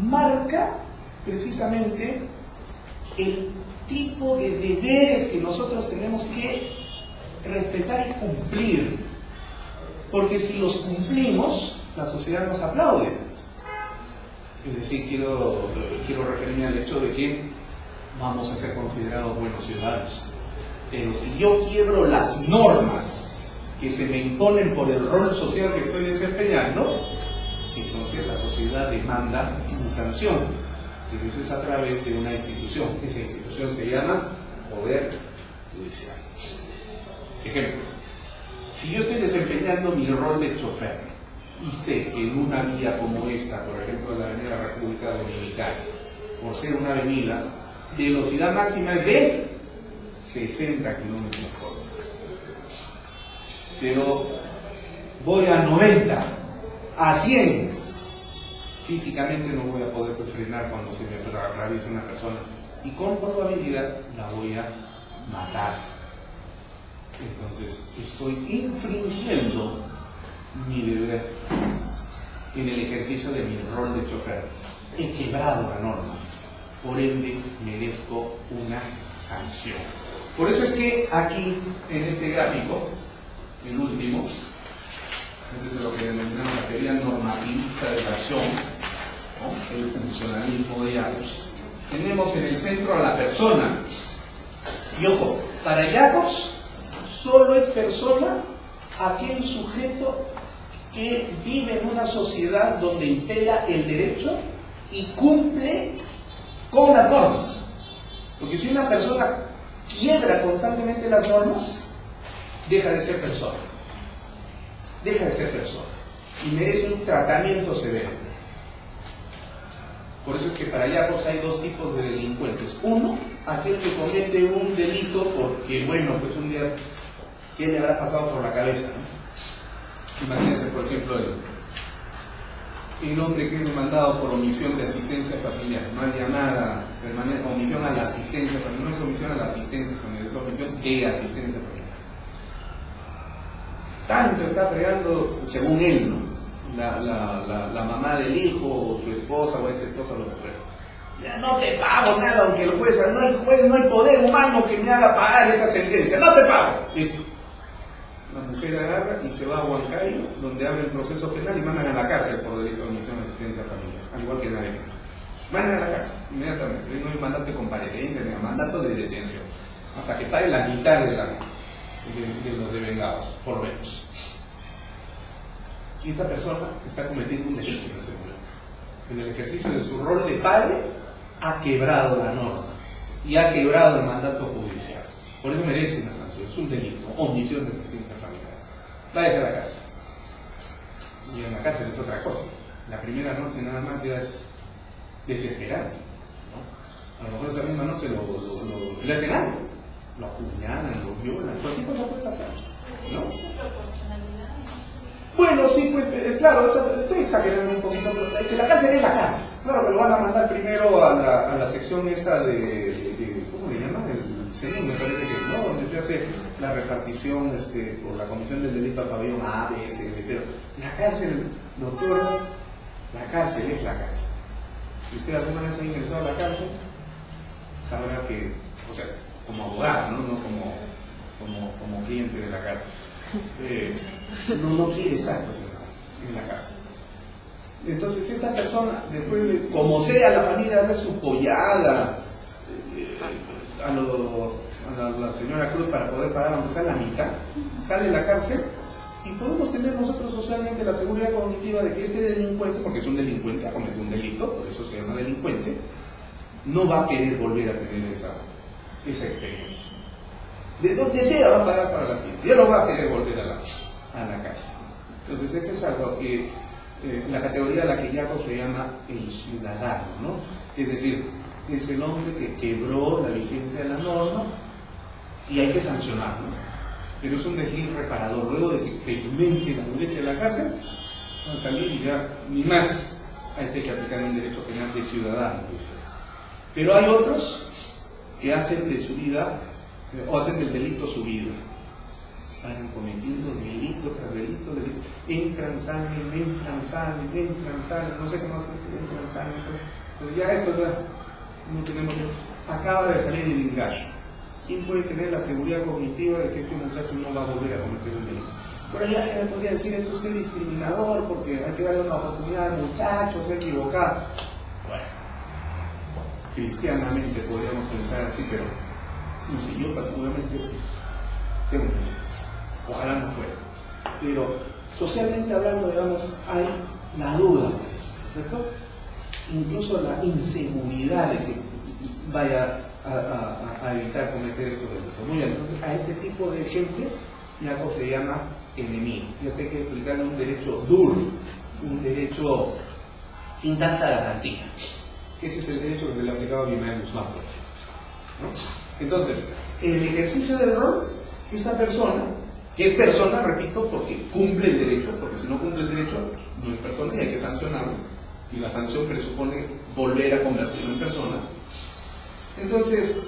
marca precisamente el tipo de deberes que nosotros tenemos que respetar y cumplir. Porque si los cumplimos, la sociedad nos aplaude. Es decir, quiero referirme al hecho de que vamos a ser considerados buenos ciudadanos. Pero si yo quiebro las normas que se me imponen por el rol social que estoy desempeñando, entonces la sociedad demanda una sanción, que eso es a través de una institución. Esa institución se llama Poder Judicial. Ejemplo, si yo estoy desempeñando mi rol de chofer y sé que en una vía como esta, por ejemplo la Avenida República Dominicana, por ser una avenida, velocidad máxima es de 60 kilómetros por hora, pero voy a 90, a 100, físicamente no voy a poder frenar cuando se me atraviesa una persona y con probabilidad la voy a matar. Entonces estoy infringiendo mi deber en el ejercicio de mi rol de chofer. He quebrado la norma, por ende merezco una sanción. Por eso es que aquí, en este gráfico, el último, este es lo que denominamos la teoría normativista de la acción, ¿no? El funcionalismo de Jacobs. Tenemos en el centro a la persona. Y ojo, para Jacobs solo es persona aquel sujeto que vive en una sociedad donde impera el derecho y cumple con las normas. Porque si una persona quiebra constantemente las normas, deja de ser persona. Deja de ser persona. Y merece un tratamiento severo. Por eso es que para Jacobs hay 2 tipos de delincuentes. Uno, aquel que comete un delito porque, bueno, pues un día, ¿qué le habrá pasado por la cabeza, ¿no? Imagínense, por ejemplo, el hombre que es demandado por omisión de asistencia familiar. No hay llamada, omisión a la asistencia familiar. No es omisión a la asistencia familiar, es omisión de asistencia familiar. Tanto está fregando, según él, ¿no? La mamá del hijo, o su esposa, o esa esposa, lo que fuera. Ya no te pago nada, aunque el juez, no hay poder humano que me haga pagar esa sentencia. No te pago. Listo. La mujer agarra y se va a Huancayo, donde abre el proceso penal y mandan a la cárcel por delito de omisión de asistencia familiar, al igual que nadie. Mandan a la cárcel, inmediatamente. No hay mandato de comparecencia, ni mandato de detención, hasta que pague la mitad de los devengados, por lo menos. Y esta persona está cometiendo un delito en ese momento. En el ejercicio de su rol de padre, ha quebrado la norma y ha quebrado el mandato judicial. Por eso merece una sanción. Es un delito, omisión de asistencia familiar. Váyase a la cárcel. Y en la cárcel es otra cosa. La primera noche nada más ya es desesperante, ¿no? A lo mejor esa misma noche le hacen algo. Lo apuñalan, lo violan, cualquier cosa puede pasar, ¿no? Bueno, pero sí, pues, claro, estoy exagerando un poquito, pero es que la cárcel es la cárcel. Claro que lo van a mandar primero a la sección esta de ¿cómo le llaman? El CENIN, me parece que, ¿no? Donde se hace la repartición por la comisión del delito al pabellón A, B, C, D, pero la cárcel, doctor, la cárcel es la cárcel. Si usted alguna vez ha ingresado a la cárcel, sabrá que, o sea, como abogado, ¿no? No como cliente de la cárcel. No quiere estar pues, en la cárcel. Entonces esta persona, después de, como sea, la familia hace su pollada a la señora Cruz para poder pagar aunque sea la mitad, sale de la cárcel y podemos tener nosotros socialmente la seguridad cognitiva de que este delincuente, porque es un delincuente, ha cometido un delito, por eso se llama delincuente, no va a querer volver a tener esa experiencia. De donde sea va a pagar para la siguiente, ya no va a querer volver a la cárcel. Entonces este es algo que la categoría a la que Jacob se llama el ciudadano, ¿no? Es decir, es el hombre que quebró la vigencia de la norma y hay que sancionarlo, pero es un desliz reparador. Luego de que experimente la dureza de la cárcel, van a salir y ya ni más a este que aplicar un derecho penal de ciudadano. Pero hay otros que hacen de su vida o hacen del delito su vida. Van cometiendo delito tras delito, entran, salen, no sé cómo hacen, entran, salen, pero ya esto ya no tenemos. Acaba de salir el engaño. ¿Quién puede tener la seguridad cognitiva de que este muchacho no va a volver a cometer un delito? Por allá me podría decir, es usted discriminador porque hay que darle una oportunidad al muchacho, se ha equivocado. Bueno, cristianamente podríamos pensar así, pero no sé, yo particularmente tengo problemas. Ojalá no fuera. Pero socialmente hablando, digamos, hay la duda, ¿cierto? Incluso la inseguridad de que vaya a evitar cometer estos delitos. Muy bien, entonces a este tipo de gente Jacob le llama enemigo. Y esto hay que explicarle un derecho duro, un derecho sin tanta garantía. Ese es el derecho que se le ha aplicado a Guimarães Guzmán, por ejemplo, ¿no? Entonces, en el ejercicio del rol, esta persona, que es persona, repito, porque cumple el derecho, porque si no cumple el derecho, no es persona y hay que sancionarlo. Y la sanción presupone volver a convertirlo en persona. Entonces,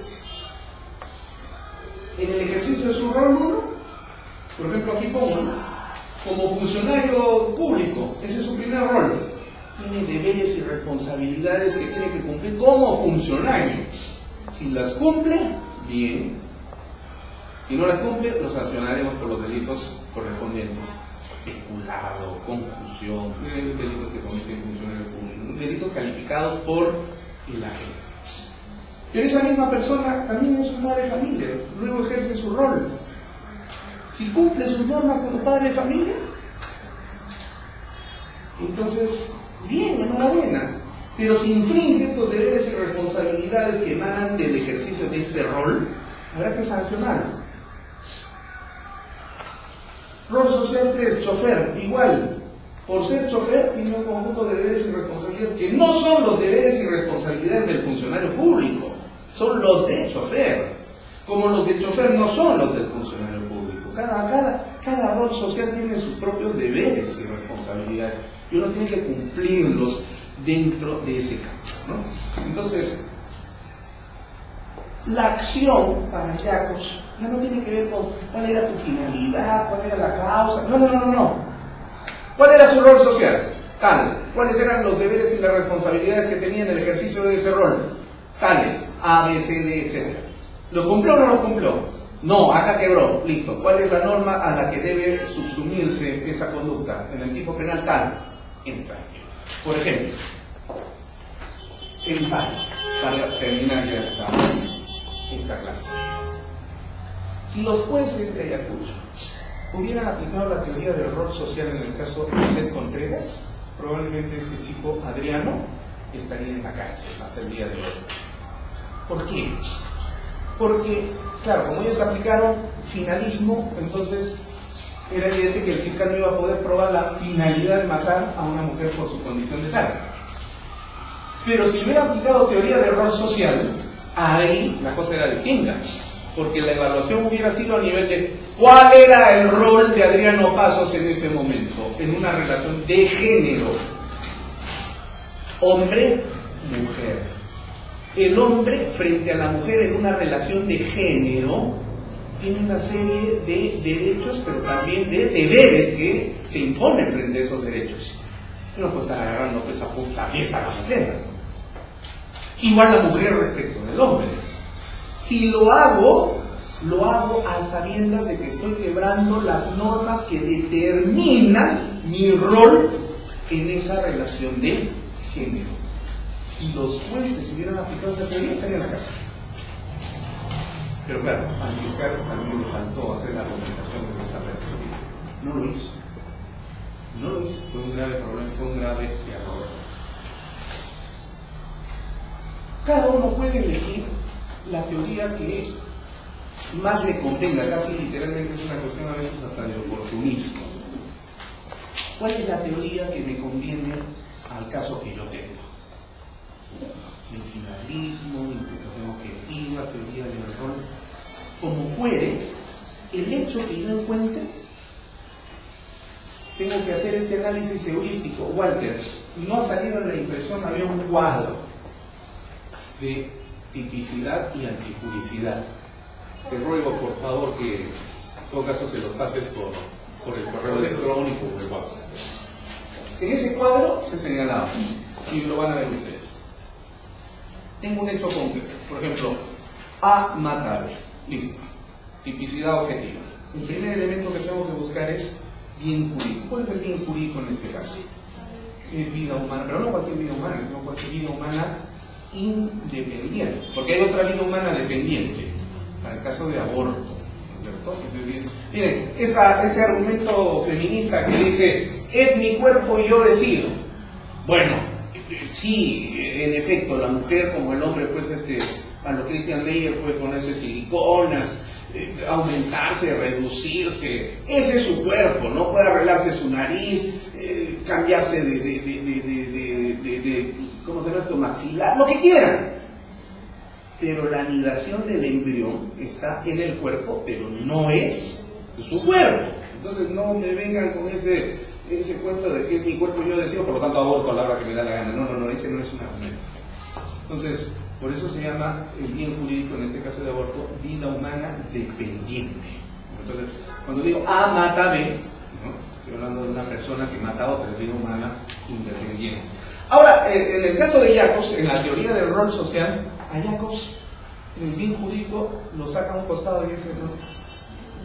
en el ejercicio de su rol, uno, por ejemplo, aquí pongo, ¿no? Como funcionario público, ese es su primer rol. Tiene deberes y responsabilidades que tiene que cumplir como funcionario. Si las cumple, bien. Si no las cumple, lo sancionaremos por los delitos correspondientes. Peculado, concusión, delitos que cometen funcionarios públicos, delitos calificados por el agente. Pero esa misma persona también es un padre de familia, luego ejerce su rol. Si cumple sus normas como padre de familia, entonces, bien, enhorabuena. Pero si infringe estos deberes y responsabilidades que emanan del ejercicio de este rol, habrá que sancionarlo. Rol social 3, chofer, igual. Por ser chofer, tiene un conjunto de deberes y responsabilidades que no son los deberes y responsabilidades del funcionario público, son los de chofer. Como los de chofer no son los del funcionario público. Cada rol social tiene sus propios deberes y responsabilidades y uno tiene que cumplirlos dentro de ese campo, ¿no? Entonces, la acción para Jacob ya no tiene que ver con cuál era tu finalidad, cuál era la causa. No. ¿Cuál era su rol social? Tal. ¿Cuáles eran los deberes y las responsabilidades que tenía en el ejercicio de ese rol? Tales. A, B, C, D, etc. ¿Lo cumplió o no lo cumplió? No, acá quebró. Listo. ¿Cuál es la norma a la que debe subsumirse esa conducta? En el tipo penal tal. Entra. Por ejemplo, ensayo, para terminar ya esta clase. Si los jueces de Ayacucho hubieran aplicado la teoría del rol social en el caso de Ted Contreras, probablemente este chico Adriano estaría en la cárcel hasta el día de hoy. ¿Por qué? Porque, claro, como ellos aplicaron finalismo, entonces era evidente que el fiscal no iba a poder probar la finalidad de matar a una mujer por su condición de tal. Pero si hubiera aplicado teoría del rol social, ahí la cosa era distinta. porque la evaluación hubiera sido a nivel de ¿cuál era el rol de Adriano Pasos en ese momento? En una relación de género. Hombre, mujer. El hombre frente a la mujer en una relación de género tiene una serie de derechos, pero también de deberes que se imponen frente a esos derechos. No puede estar agarrando pues a punta pieza a la mujer. Igual la mujer respecto del hombre. Si lo hago a sabiendas de que estoy quebrando las normas que determinan mi rol en esa relación de género. Si los jueces hubieran aplicado esa teoría, estarían en la cárcel. Pero claro, al fiscal también le faltó hacer la argumentación de esa perspectiva. No lo hizo. No lo hizo. Fue un grave problema, fue un grave error. Cada uno puede elegir la teoría que más le convenga, casi literalmente es una cuestión a veces hasta de oportunismo. ¿Cuál es la teoría que me conviene al caso que yo tengo? Infinalismo, interpretación objetiva, teoría del rol, como fuere, el hecho que yo encuentre, tengo que hacer este análisis heurístico. Walter, no ha salido en la impresión, había un cuadro de tipicidad y antijuricidad. Te ruego por favor que en todo caso se los pases por el correo electrónico o el WhatsApp. En ese cuadro se señalaba, y lo van a ver ustedes. Tengo un hecho concreto, por ejemplo, A mata a B, listo, tipicidad objetiva. El primer elemento que tengo que buscar es bien jurídico. ¿Cuál es el bien jurídico en este caso? Es vida humana, pero no cualquier vida humana, sino cualquier vida humana independiente, porque hay otra vida humana dependiente, para el caso de aborto, ¿no es cierto? Miren, ese argumento feminista que dice, es mi cuerpo y yo decido. Bueno, sí, en efecto, la mujer como el hombre, pues a lo Christian Meyer puede ponerse siliconas, aumentarse, reducirse, ese es su cuerpo, no puede arreglarse su nariz, cambiarse ¿cómo se llama esto? Maxilar, lo que quieran. Pero la anidación del embrión está en el cuerpo, pero no es su cuerpo. Entonces no me vengan con ese cuento de que es mi cuerpo y yo decido, por lo tanto aborto a la hora que me da la gana. No, ese no es un argumento. Entonces, por eso se llama el bien jurídico, en este caso de aborto, vida humana dependiente. Entonces, cuando digo A mata B, ¿no? Estoy hablando de una persona que mata a otra, es vida humana independiente. Ahora, en el caso de Jacobs, en la teoría del rol social, a Jacobs, el bien jurídico lo saca a un costado y dice, no,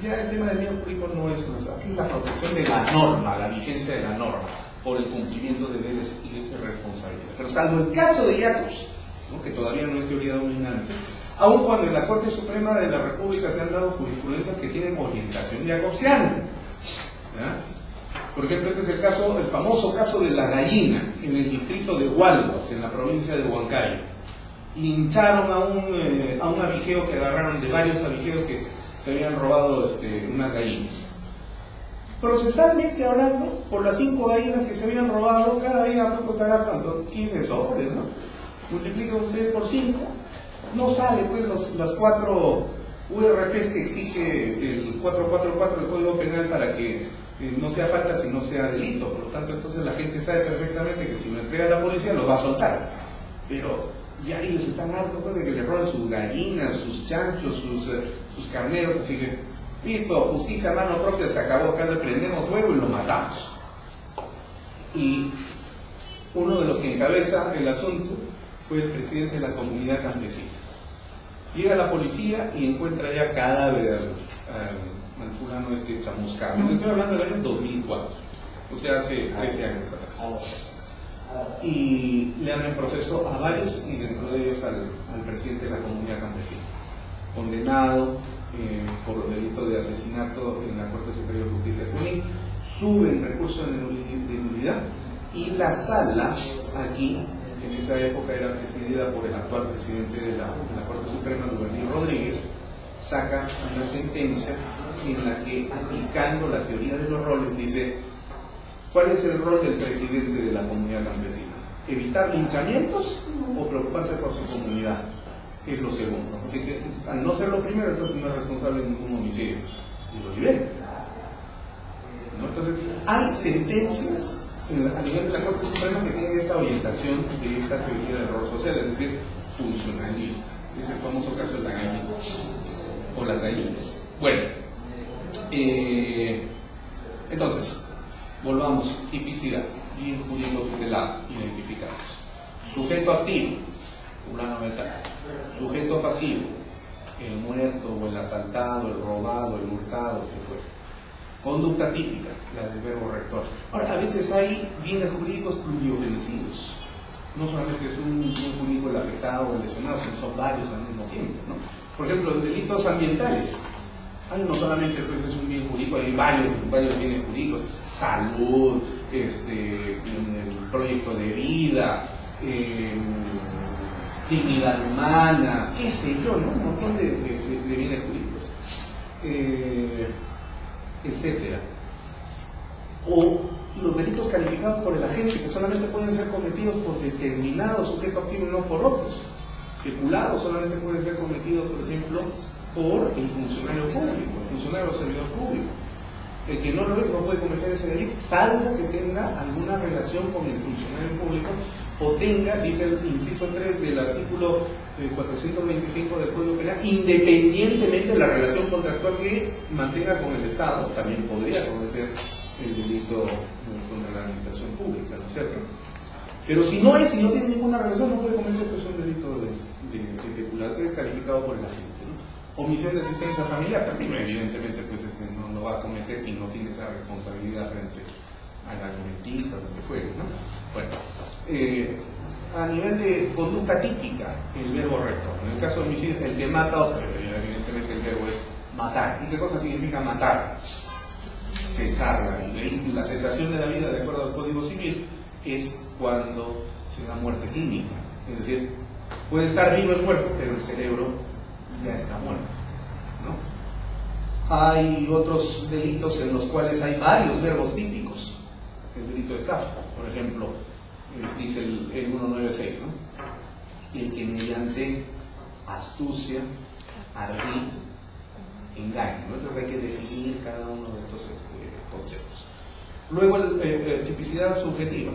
ya el tema del bien jurídico no es cosa, aquí es la protección de la norma, la vigencia de la norma, por el cumplimiento de deberes y de responsabilidad. Pero salvo el caso de Jacobs, ¿no? Que todavía no es teoría dominante, aun cuando en la Corte Suprema de la República se han dado jurisprudencias que tienen orientación jacobsiana, ¿ya? Por ejemplo, este es el famoso caso de la gallina en el distrito de Hualguas, en la provincia de Huancayo. Lincharon a un abigeo que agarraron, de varios abigeos que se habían robado unas gallinas. Procesalmente hablando, por las 5 gallinas que se habían robado, cada gallina costará ¿cuánto? 15 soles, ¿no? Multiplica usted por 5, no sale pues las 4 URPs que exige el 444 del Código Penal para que no sea falta sino sea delito. Por lo tanto, entonces la gente sabe perfectamente que si me entrega la policía lo va a soltar. Pero ya ellos están hartos pues, de que le roben sus gallinas, sus chanchos, sus carneros, así que listo, justicia a mano propia, se acabó, acá le prendemos fuego y lo matamos. Y uno de los que encabeza el asunto fue el presidente de la comunidad campesina. Llega la policía y encuentra ya cadáver al fulano chamuscado. Estoy hablando del año 2004, o sea, hace 13 años atrás. Y le abren proceso a varios, y dentro de ellos al presidente de la comunidad campesina, condenado por delito de asesinato en la Corte Superior de Justicia de Junín. Suben recurso de nulidad, y la sala aquí, que en esa época era presidida por el actual presidente de la Corte Suprema, Duvernín Rodríguez, saca una sentencia en la que, aplicando la teoría de los roles, dice: ¿cuál es el rol del presidente de la comunidad campesina? ¿Evitar linchamientos o preocuparse por su comunidad? es lo segundo. Así que al no ser lo primero, entonces no es responsable de ningún homicidio y lo libera, ¿no? Entonces hay sentencias a nivel de la Corte Suprema que tienen esta orientación de esta teoría del rol social, es decir, funcionalista. Es el famoso caso de la gallina o las gallinas. Bueno, entonces volvamos. Tipicidad, bien jurídico tutelado, identificamos. Sujeto activo, fulano de tal. Sujeto pasivo, el muerto o el asaltado, el robado, el hurtado, que fue. Conducta típica, la del verbo rector. Ahora, a veces hay bienes jurídicos pluriofenecidos. No solamente es un bien jurídico el afectado o el lesionado, sino son varios al mismo tiempo, ¿no? Por ejemplo, en delitos ambientales, hay no solamente pues, es un bien jurídico, hay varios bienes jurídicos. Salud, proyecto de vida, dignidad humana, qué sé yo, ¿no? Un montón de bienes jurídicos, etcétera. O los delitos calificados por el agente, que solamente pueden ser cometidos por determinado sujeto activo y no por otros. Peculado solamente puede ser cometido, por ejemplo, por el funcionario público, el funcionario o servidor público. El que no lo es no puede cometer ese delito, salvo que tenga alguna relación con el funcionario público o tenga, dice el inciso 3 del artículo 425 del Código Penal, independientemente de la relación contractual que mantenga con el Estado, también podría cometer el delito contra la administración pública, ¿no es cierto? Pero si no tiene ninguna relación, no puede cometer pues, un delito de peculación calificado por el agente, ¿no? Omisión de asistencia familiar, también evidentemente pues, no lo va a cometer y no tiene esa responsabilidad frente al alimentista, lo que fuere, ¿no? Bueno, a nivel de conducta típica, el verbo rector. En el caso de homicidio, el que mata, evidentemente el verbo es matar. ¿Y qué cosa significa matar? Cesar la vida. Y la cesación de la vida, de acuerdo al Código Civil, es cuando se da muerte clínica. Es decir, puede estar vivo el cuerpo, pero el cerebro ya está muerto, ¿no? Hay otros delitos en los cuales hay varios verbos típicos. El delito de estafa, por ejemplo, dice el 196, ¿no? El que mediante astucia, ardid, engaño, ¿no? Entonces hay que definir cada uno de estos conceptos. Luego, tipicidad subjetiva.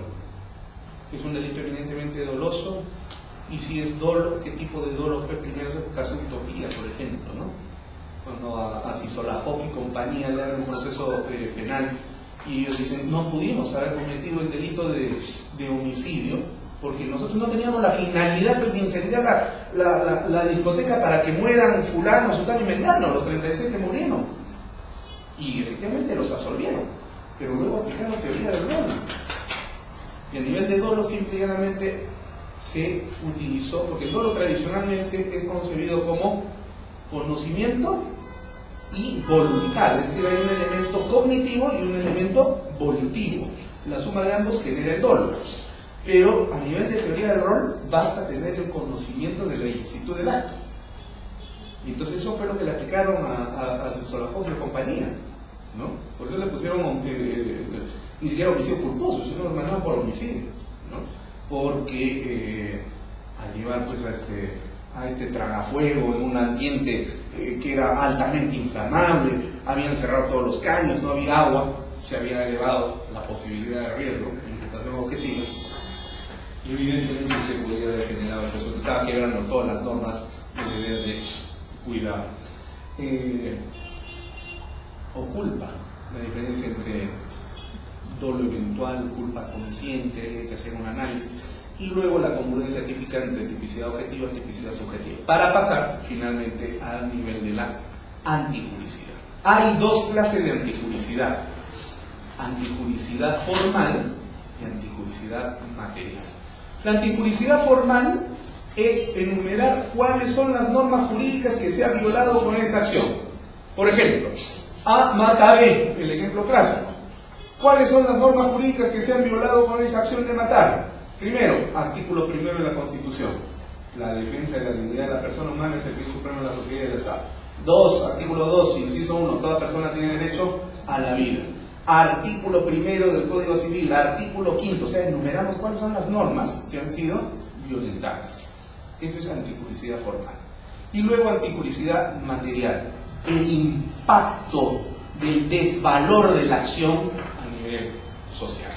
Es un delito evidentemente doloso, y si es dolo, ¿qué tipo de dolo fue primero? Es el caso de Utopía, por ejemplo, ¿no? Cuando a Sisolajov y compañía le dan un proceso penal y ellos dicen, no pudimos haber cometido el delito de homicidio porque nosotros no teníamos la finalidad pues, de incendiar la discoteca para que mueran fulano, sultano y mengano, los 36 que murieron. Y efectivamente los absolvieron, pero luego aplicaron teoría del dolo. Y a nivel de dolo, simple y llanamente se utilizó, porque el dolo tradicionalmente es concebido como conocimiento y voluntad, es decir, hay un elemento cognitivo y un elemento volitivo. La suma de ambos genera el dolo. Pero a nivel de teoría del rol, basta tener el conocimiento de la ilicitud del acto. Y entonces eso fue lo que le aplicaron a Sisolajov y compañía, ¿no? Por eso le pusieron ni siquiera homicidio culposo, sino lo mandaron por homicidio, ¿no? Porque al llevar pues, a este tragafuego en un ambiente que era altamente inflamable, habían cerrado todos los caños, no había agua, se había elevado la posibilidad de riesgo, imputación objetiva, y evidentemente se podía haber generado el resultado, estaba quebrando todas las normas de deber de cuidado. O culpa, la diferencia entre dolo eventual, culpa consciente, hay que hacer un análisis, y luego la congruencia típica entre tipicidad objetiva y tipicidad subjetiva, para pasar finalmente al nivel de la antijuricidad. Hay dos clases de antijuricidad: antijuricidad formal y antijuricidad material. La antijuricidad formal es enumerar cuáles son las normas jurídicas que se han violado con esta acción. Por ejemplo, A mata a B, el ejemplo clásico. ¿Cuáles son las normas jurídicas que se han violado con esa acción de matar? Primero, artículo 1 de la Constitución. La defensa de la dignidad de la persona humana es el fin supremo de la sociedad y del Estado. 2, artículo 2, inciso 1, toda persona tiene derecho a la vida. Artículo 1 del Código Civil, artículo 5, o sea, enumeramos cuáles son las normas que han sido violentadas. Eso es antijuricidad formal. Y luego antijuricidad material, el impacto del desvalor de la acción a nivel social.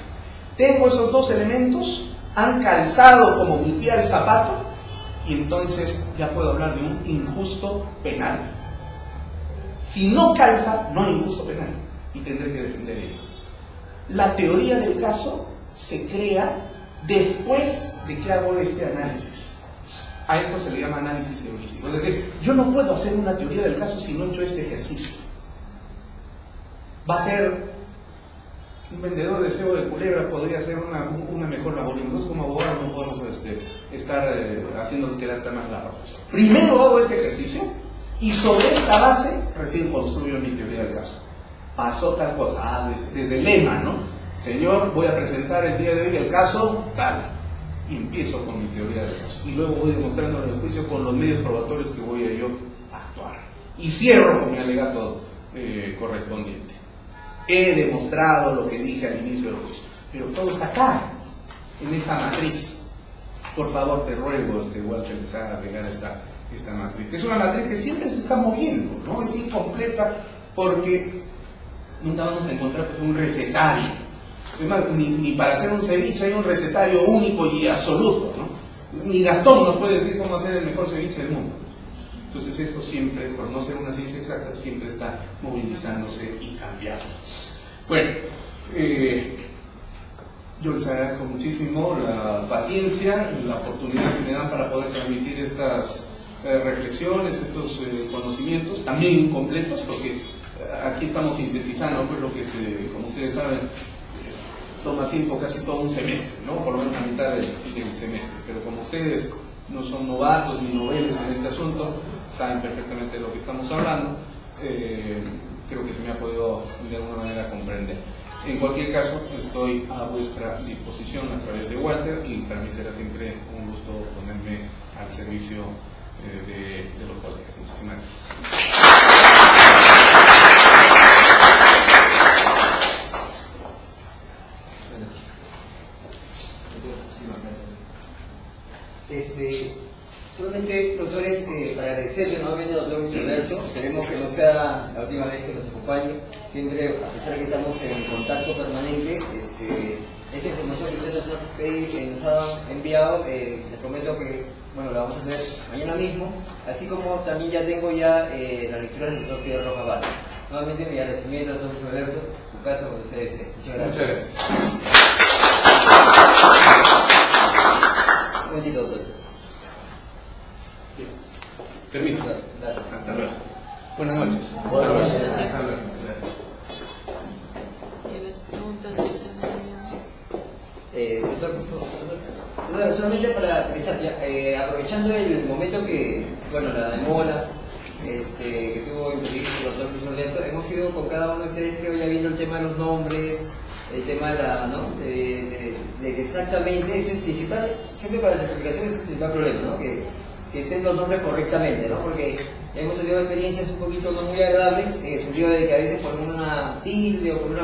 Tengo esos dos elementos, han calzado como mi pie al zapato, y entonces ya puedo hablar de un injusto penal. Si no calza, no hay injusto penal, y tendré que defender ello. La teoría del caso se crea después de que hago este análisis. A esto se le llama análisis heurístico. Es decir, yo no puedo hacer una teoría del caso si no he hecho este ejercicio. Va a ser un vendedor de cebo de culebra, podría hacer una mejor labor, y nosotros como abogados no podemos estar haciendo quedar tan mal la profesión. Primero hago este ejercicio y sobre esta base recién construyo mi teoría del caso. Pasó tal cosa, desde el lema, ¿no? Señor, voy a presentar el día de hoy el caso tal, y empiezo con mi teoría del caso, y luego voy demostrando en el juicio con los medios probatorios que voy a yo actuar, y cierro con mi alegato correspondiente. He demostrado lo que dije al inicio del juicio, pero todo está acá, en esta matriz. Por favor, te ruego, Walter, les haga pegar esta matriz, que es una matriz que siempre se está moviendo, ¿no? Es incompleta porque nunca vamos a encontrar un recetario. Es más, ni para hacer un ceviche hay un recetario único y absoluto, ¿no? Ni Gastón nos puede decir cómo hacer el mejor ceviche del mundo. Entonces esto siempre, por no ser una ciencia exacta, siempre está movilizándose y cambiando. Bueno, yo les agradezco muchísimo la paciencia y la oportunidad que me dan para poder transmitir estas reflexiones, estos conocimientos, también incompletos, porque aquí estamos sintetizando pues, lo que, como ustedes saben, toma tiempo casi todo un semestre, ¿no? Por lo menos la mitad del semestre. Pero como ustedes no son novatos ni noveles en este asunto, saben perfectamente de lo que estamos hablando, creo que se me ha podido de alguna manera comprender. En cualquier caso, estoy a vuestra disposición a través de Walter, y para mí será siempre un gusto ponerme al servicio de los colegas. Muchísimas gracias. Solamente, doctores, para agradecerle nuevamente al doctor Luis Alberto. Esperemos que no sea la última vez que nos acompañe. Siempre, a pesar de que estamos en contacto permanente, esa información que usted nos ha enviado, les prometo que la vamos a ver mañana mismo, así como también ya tengo la lectura del doctor Fidel Rojas Vargas. Nuevamente mi agradecimiento al doctor Luis Alberto, su casa cuando usted desee. Muchas gracias. Muchas gracias. Un momentito, doctor. Permiso. Gracias. Hasta luego. Buenas noches. Buenas noches. Hasta luego. ¿Tienes preguntas de esa manera? Doctor, por favor. Solamente para empezar, aprovechando el momento que, la demora que tuvo el doctor Luis Alberto, hemos ido con cada uno de ustedes, creo, ya viendo el tema de los nombres, el tema de que exactamente es el principal, siempre para la certificación es el principal problema, ¿no? Que estén los nombres correctamente, ¿no? Porque hemos tenido experiencias un poquito no muy agradables, en el sentido de que a veces por una tilde o por una